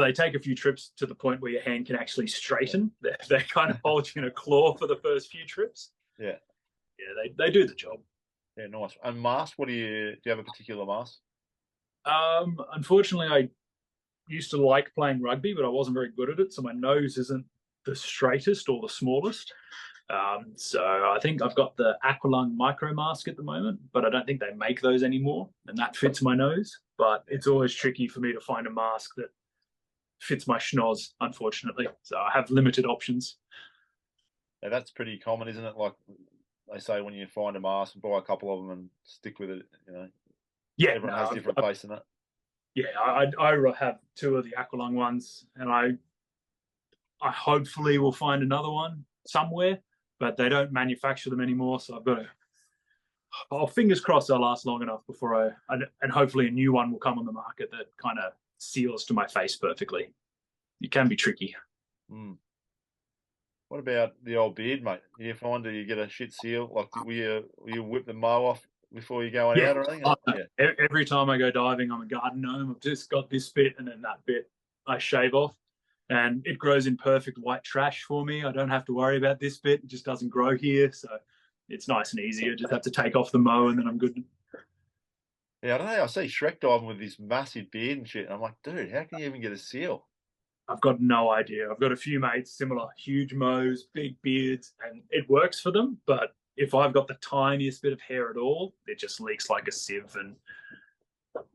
they take a few trips to the point where your hand can actually straighten. They kind of hold you in a claw for the first few trips. Yeah, they do the job. Yeah, nice. And mask? Do you have a particular mask? Unfortunately, I used to like playing rugby, but I wasn't very good at it, so my nose isn't the straightest or the smallest. So I think I've got the Aqualung micro mask at the moment, but I don't think they make those anymore, and that fits my nose. But it's always tricky for me to find a mask that fits my schnoz, unfortunately. So I have limited options. Yeah, that's pretty common, isn't it? Like they say, when you find a mask, buy a couple of them and stick with it. You know. Yeah, everyone has different taste in it. Yeah, I have two of the Aqualung ones, and I hopefully will find another one somewhere, but they don't manufacture them anymore, so I've got to. Fingers crossed they'll last long enough before and hopefully a new one will come on the market that kind of seals to my face perfectly. It can be tricky. What about the old beard, mate? Do you find that you get a shit seal? Like, will you whip the mow off before you go out or anything? Every time I go diving, I'm a garden gnome. I've just got this bit and then that bit I shave off. and it grows in perfect white trash for me. I don't have to worry about this bit. It just doesn't grow here, so it's nice and easy. I just have to take off the mow and then I'm good. Yeah, I don't know. I see Shrek diving with this massive beard and shit, and I'm like, dude, how can you even get a seal? I've got no idea. I've got a few mates, similar, huge mows, big beards, and it works for them. But if I've got the tiniest bit of hair at all, it just leaks like a sieve, and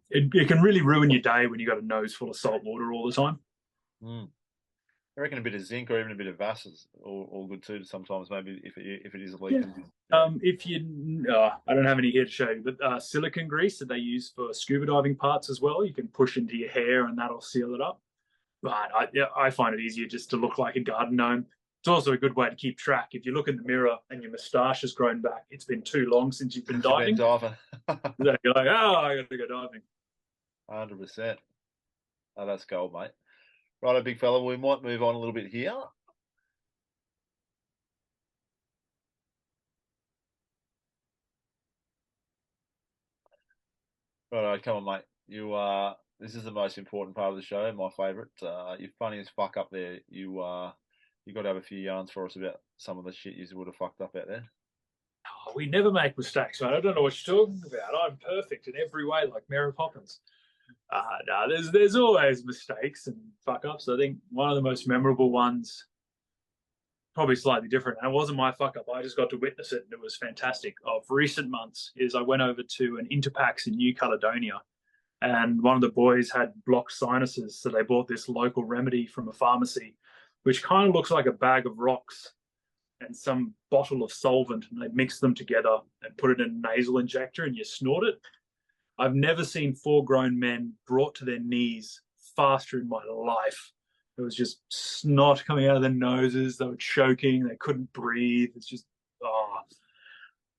it can really ruin your day when you got a nose full of salt water all the time. Mm. I reckon a bit of zinc or even a bit of Vass is all good too. Sometimes maybe if it is leaking. Yeah. If you, I don't have any here to show you, but silicone grease that they use for scuba diving parts as well, you can push into your hair and that'll seal it up. But I find it easier just to look like a garden gnome. It's also a good way to keep track. If you look in the mirror and your moustache has grown back, it's been too long since you've been diving. You're like, oh, I got to go diving. 100%. Oh, that's gold, mate. Right, big fella. We might move on a little bit here. Right, come on, mate. This is the most important part of the show. My favourite. You're funny as fuck up there. You got to have a few yarns for us about some of the shit you would have fucked up out there. Oh, we never make mistakes, mate. I don't know what you're talking about. I'm perfect in every way, like Mary Poppins. No, there's always mistakes and fuck ups. I think one of the most memorable ones, probably slightly different, and it wasn't my fuck up. I just got to witness it, and it was fantastic. Of recent months, is I went over to an Interpax in New Caledonia, and one of the boys had blocked sinuses, so they bought this local remedy from a pharmacy, which kind of looks like a bag of rocks and some bottle of solvent, and they mix them together and put it in a nasal injector, and you snort it. I've never seen 4 grown men brought to their knees faster in my life. It was just snot coming out of their noses. They were choking. They couldn't breathe. It's just,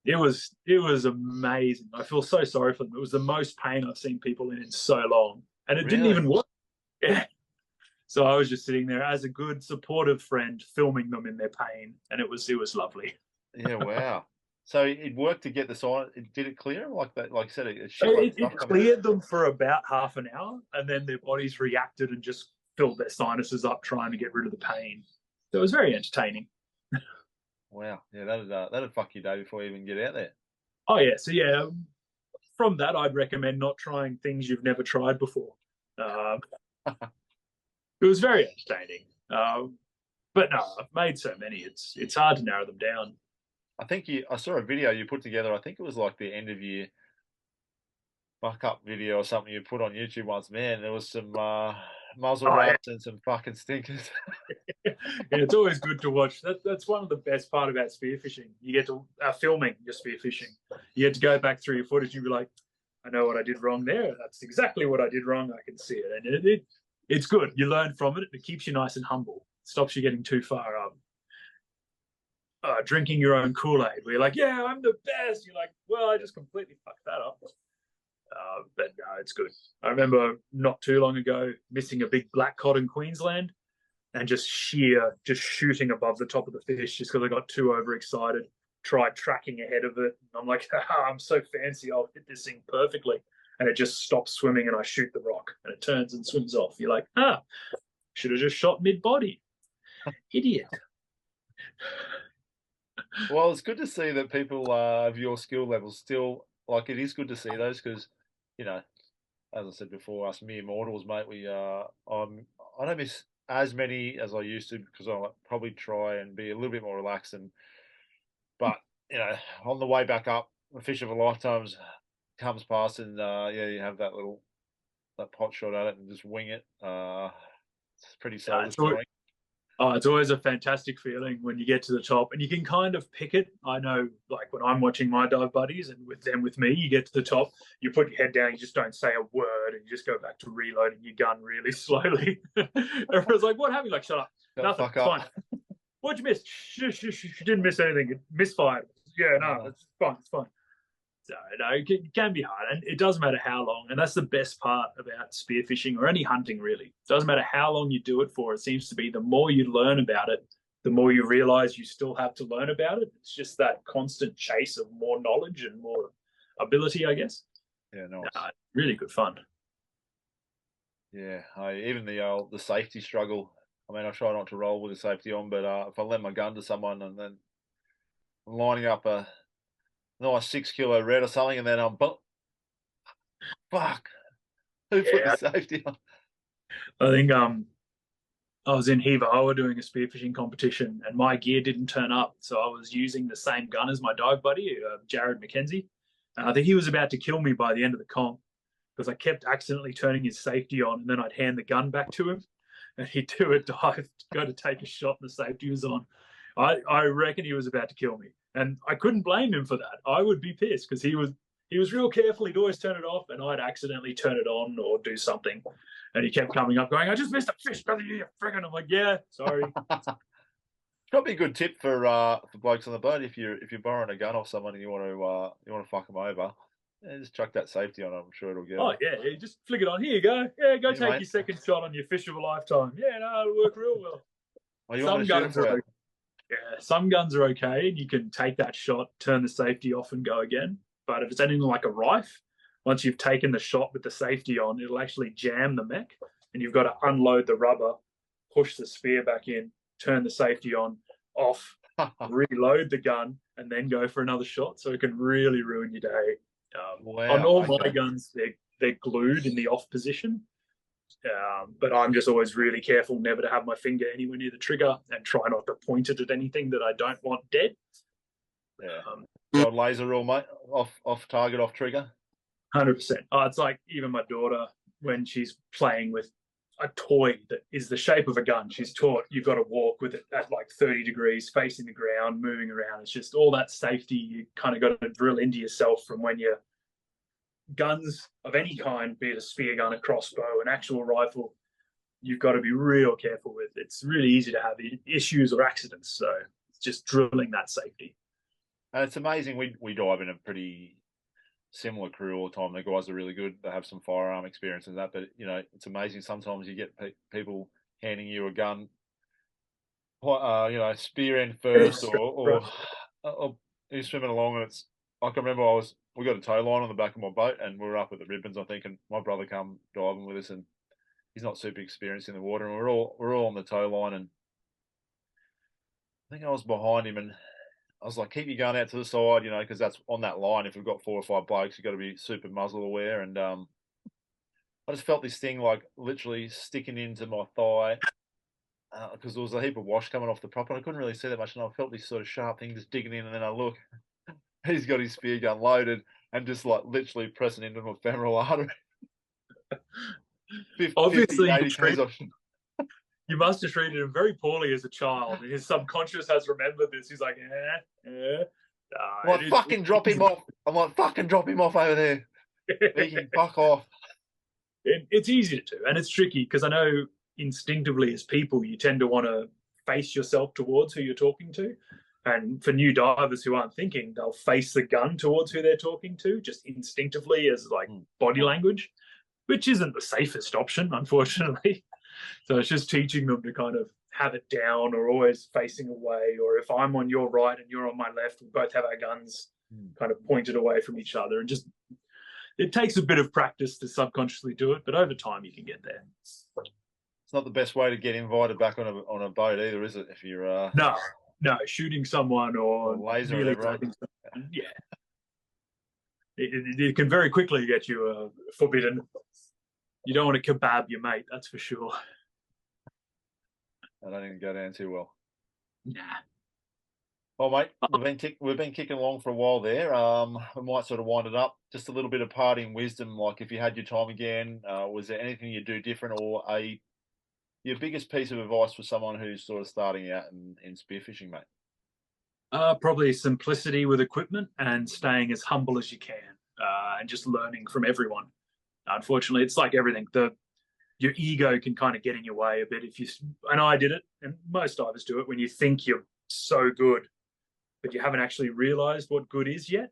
it was amazing. I feel so sorry for them. It was the most pain I've seen people in so long, and it didn't even work. Yeah. So I was just sitting there as a good supportive friend, filming them in their pain, and it was lovely. Yeah, wow. So it worked to get the sign. Did it clear like that? Like I said, it cleared them for about half an hour, and then their bodies reacted and just filled their sinuses up, trying to get rid of the pain. So it was very entertaining. Wow, yeah, that'd fuck your day before you even get out there. Oh yeah, so yeah, from that I'd recommend not trying things you've never tried before. It was very entertaining, but no, I've made so many. It's hard to narrow them down. I saw a video you put together. I think it was like the end of year fuck up video or something you put on YouTube once. Man, there was some muzzle wraps and some fucking stinkers. Yeah, it's always good to watch. That's one of the best part about spearfishing. You get to filming your spearfishing. You get to go back through your footage and be like, I know what I did wrong there. That's exactly what I did wrong. I can see it, and it's good. You learn from it. It keeps you nice and humble. It stops you getting too far up. Drinking your own Kool-Aid, where you're like, yeah, I'm the best. You're like, well, I just completely fucked that up. But no, it's good. I remember not too long ago missing a big black cod in Queensland and just shooting above the top of the fish just because I got too overexcited. Tried tracking ahead of it. I'm like, I'm so fancy, I'll hit this thing perfectly. And it just stops swimming and I shoot the rock and it turns and swims off. You're like, should have just shot mid-body. Idiot. Well, it's good to see that people of your skill level still, like, it is good to see those because, you know, as I said before, us mere mortals, mate, I don't miss as many as I used to because I probably try and be a little bit more relaxed. But, you know, on the way back up, the fish of a lifetime comes past and, you have that pot shot at it and just wing it. It's pretty soul-destroying. It's always a fantastic feeling when you get to the top and you can kind of pick it. I know, like when I'm watching my dive buddies and with me, you get to the top, you put your head down, you just don't say a word and you just go back to reloading your gun really slowly. Everyone's like, what happened? Like, shut up. Nothing, it's fine. What'd you miss? She didn't miss anything. It misfired. Yeah, no, it's fine. It's fine. So, no, it can be hard, and it doesn't matter how long. And that's the best part about spearfishing or any hunting, really. It doesn't matter how long you do it for. It seems to be the more you learn about it, the more you realize you still have to learn about it. It's just that constant chase of more knowledge and more ability, I guess. Yeah, nice. Really good fun. Yeah, even the safety struggle I mean, I try not to roll with the safety on, but if I lend my gun to someone and then I'm lining up a nice 6 kilo red or something, and then fuck, who put the Yeah, safety on? I think I was in Heaver Hoa doing a spearfishing competition, and my gear didn't turn up, so I was using the same gun as my dive buddy, Jared McKenzie, and I think he was about to kill me by the end of the comp because I kept accidentally turning his safety on, and then I'd hand the gun back to him, and he'd do a dive, go to take a shot, and the safety was on. I reckon he was about to kill me, and I couldn't blame him for that. I would be pissed because he was real careful. He'd always turn it off, and I'd accidentally turn it on or do something. And he kept coming up, going, "I just missed a fish, brother. You friggin'." I'm like, "Yeah, sorry." Probably a good tip for blokes on the boat if you're borrowing a gun off someone and you want to fuck them over. Yeah, just chuck that safety on. I'm sure it'll get Oh them. yeah, you just flick it on. Here you go. Yeah, go Yeah, take mate. your second shot on your fish of a lifetime. Yeah, no, it'll work real well. Oh, you want me to shoot it for you? Yeah, some guns are okay, and you can take that shot, turn the safety off, and go again. But if it's anything like a rife, once you've taken the shot with the safety on, it'll actually jam the mech, and you've got to unload the rubber, push the spear back in, turn the safety on, off, reload the gun, and then go for another shot. So it can really ruin your day. On Wow. all my Okay. guns, they're glued in the off position. But I'm just always really careful never to have my finger anywhere near the trigger and try not to point it at anything that I don't want dead. Yeah. The old laser rule, mate. Off target, off trigger. 100%. It's like even my daughter, when she's playing with a toy that is the shape of a gun, she's taught you've got to walk with it at like 30 degrees, facing the ground, moving around. It's just all that safety you kind of got to drill into yourself from when you're guns of any kind, be it a spear gun, a crossbow, an actual rifle, you've got to be real careful with. It's really easy to have issues or accidents. So it's just drilling that safety. And it's amazing. We dive in a pretty similar crew all the time. The guys are really good. They have some firearm experience and that. But it's amazing. Sometimes you get people handing you a gun, spear end first, or you're swimming along and it's. I can remember we got a tow line on the back of my boat and we were up at the ribbons. I think, and my brother come diving with us and he's not super experienced in the water, and we're all on the tow line, and I think I was behind him, and I was like, "Keep your gun out to the side, because that's on that line. If we've got 4 or 5 blokes, you've got to be super muzzle aware." And I just felt this thing like literally sticking into my thigh because there was a heap of wash coming off the prop, and I couldn't really see that much, and I felt this sort of sharp thing just digging in, and then I look, he's got his spear gun loaded and just like literally pressing into my femoral artery. Obviously, 50, 80 k's off. You must have treated him very poorly as a child. His subconscious has remembered this. He's like, I'm like, fucking drop him off. I'm like, fucking drop him off over there. He can fuck off. It's easy to do, and it's tricky because I know instinctively as people, you tend to want to face yourself towards who you're talking to. And for new divers who aren't thinking, they'll face the gun towards who they're talking to, just instinctively as like body language, which isn't the safest option, unfortunately. So it's just teaching them to kind of have it down or always facing away. Or if I'm on your right and you're on my left, we both have our guns kind of pointed away from each other. And just, it takes a bit of practice to subconsciously do it, but over time you can get there. It's not the best way to get invited back on a boat either, is it? If you're no, shooting someone or laser really someone. Yeah. It can very quickly get you forbidden. You don't want to kebab your mate, that's for sure. I don't even go down too well. Nah. Well, mate, we've been kicking along for a while there. We might sort of wind it up. Just a little bit of parting wisdom. Like, if you had your time again, was there anything you'd do different, or your biggest piece of advice for someone who's sort of starting out in spearfishing, mate? Probably simplicity with equipment and staying as humble as you can, and just learning from everyone. Unfortunately, it's like everything. Your ego can kind of get in your way a bit and I did it, and most divers do it when you think you're so good, but you haven't actually realized what good is yet.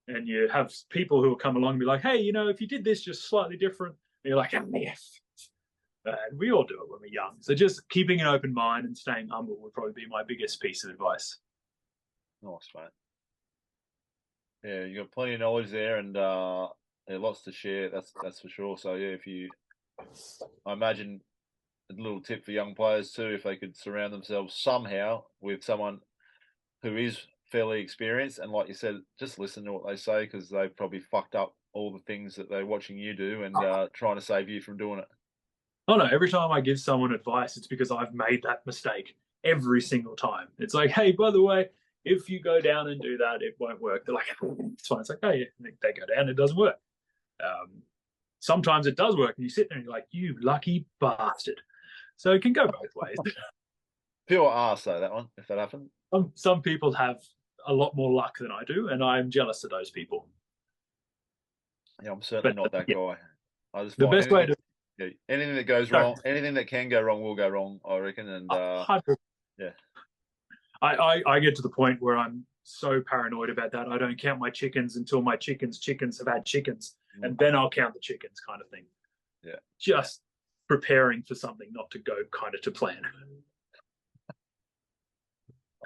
And you have people who will come along and be like, "Hey, if you did this just slightly different," and you're like, "Yes." And we all do it when we're young. So just keeping an open mind and staying humble would probably be my biggest piece of advice. Nice, mate. Yeah, you got plenty of knowledge there, and lots to share. That's for sure. So yeah, I imagine little tip for young players too, if they could surround themselves somehow with someone who is fairly experienced, and like you said, just listen to what they say, because they've probably fucked up all the things that they're watching you do, and trying to save you from doing it. Oh no, every time I give someone advice, it's because I've made that mistake every single time. It's like, hey, by the way, if you go down and do that, it won't work. They're like, it's fine. It's like, oh yeah, they go down, it doesn't work. Sometimes it does work, and you sit there and you're like, you lucky bastard. So it can go both ways. Pure arse though, that one, if that happened. Some people have a lot more luck than I do, and I'm jealous of those people. Yeah, I'm certainly not that guy. I just The find best way to anything that goes wrong, anything that can go wrong will go wrong, I reckon. And yeah, I get to the point where I'm so paranoid about that. I don't count my chickens until my chickens have had chickens, and then I'll count the chickens, kind of thing. Yeah, just preparing for something not to go kind of to plan.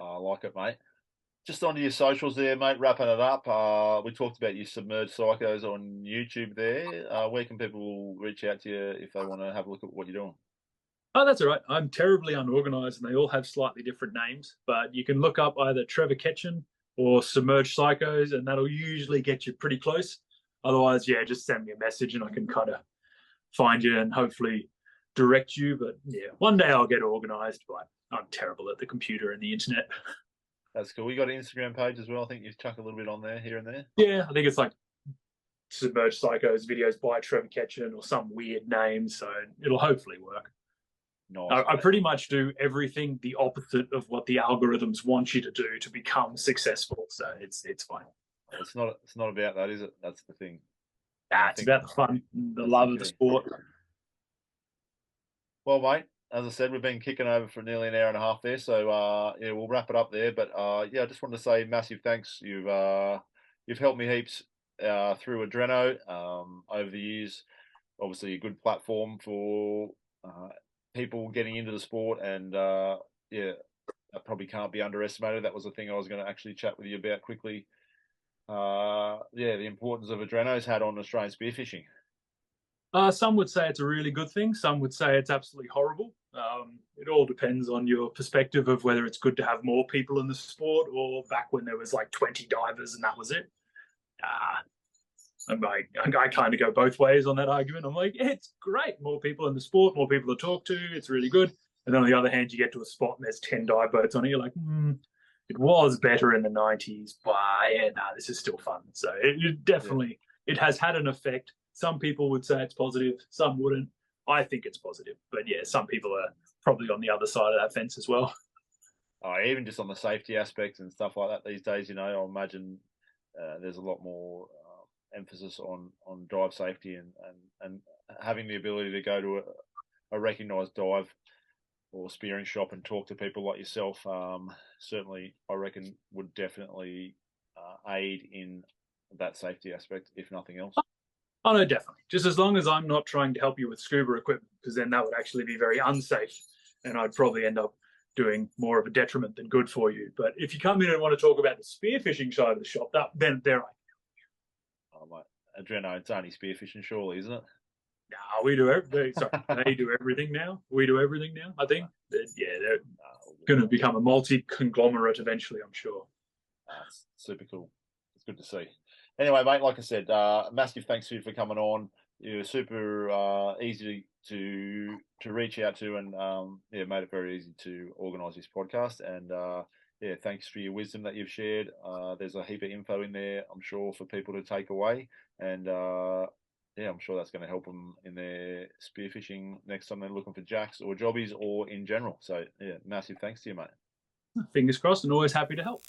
I like it, mate. Just onto your socials there, mate, wrapping it up. We talked about your Submerged Psychos on YouTube there. Where can people reach out to you if they want to have a look at what you're doing? Oh, that's all right. I'm terribly unorganized, and they all have slightly different names, but you can look up either Trevor Ketchion or Submerged Psychos, and that'll usually get you pretty close. Otherwise, yeah, just send me a message and I can kind of find you and hopefully direct you. But yeah, one day I'll get organized, but I'm terrible at the computer and the internet. That's cool. We got an Instagram page as well. I think you chuck a little bit on there, here and there. Yeah, I think it's like Submerged Psychos videos by Trevor Ketchion or some weird name, so it'll hopefully work. Nice, I pretty much do everything the opposite of what the algorithms want you to do to become successful, so it's fine. It's not about that, is it? That's the thing. It's about the fun, the love of the sport. Well, mate, as I said, we've been kicking over for nearly an hour and a half there, so yeah, we'll wrap it up there. But yeah, I just wanted to say massive thanks. You've helped me heaps through Adreno over the years. Obviously, a good platform for people getting into the sport, and yeah, that probably can't be underestimated. That was the thing I was going to actually chat with you about quickly. Yeah, the importance of Adreno's had on Australian spearfishing. Some would say it's a really good thing. Some would say it's absolutely horrible. It all depends on your perspective of whether it's good to have more people in the sport, or back when there was like 20 divers and that was it. I kind of go both ways on that argument. I'm like, it's great. More people in the sport, more people to talk to. It's really good. And then on the other hand, you get to a spot and there's 10 dive boats on it. You're like, it was better in the 90s, but yeah, this is still fun. So it definitely, it has had an effect. Some people would say it's positive, some wouldn't. I think it's positive, but yeah, some people are probably on the other side of that fence as well. Even just on the safety aspects and stuff like that these days, you know, I imagine there's a lot more emphasis on dive safety and having the ability to go to a recognised dive or spearing shop and talk to people like yourself. Certainly, I reckon would definitely aid in that safety aspect, if nothing else. Oh, no, definitely. Just as long as I'm not trying to help you with scuba equipment, because then that would actually be very unsafe, and I'd probably end up doing more of a detriment than good for you. But if you come in and want to talk about the spearfishing side of the shop, then there I am. Oh, mate, Adreno, it's only spearfishing, surely, isn't it? No, we do everything. Sorry, they do everything now. We do everything now, I think. They're going to become a multi-conglomerate eventually, I'm sure. Super cool. It's good to see. Anyway, mate, like I said, massive thanks to you for coming on. You're super easy to reach out to, and yeah, made it very easy to organise this podcast. And yeah, thanks for your wisdom that you've shared. There's a heap of info in there, I'm sure, for people to take away. And yeah, I'm sure that's going to help them in their spearfishing next time they're looking for jacks or jobbies or in general. So yeah, massive thanks to you, mate. Fingers crossed, and always happy to help.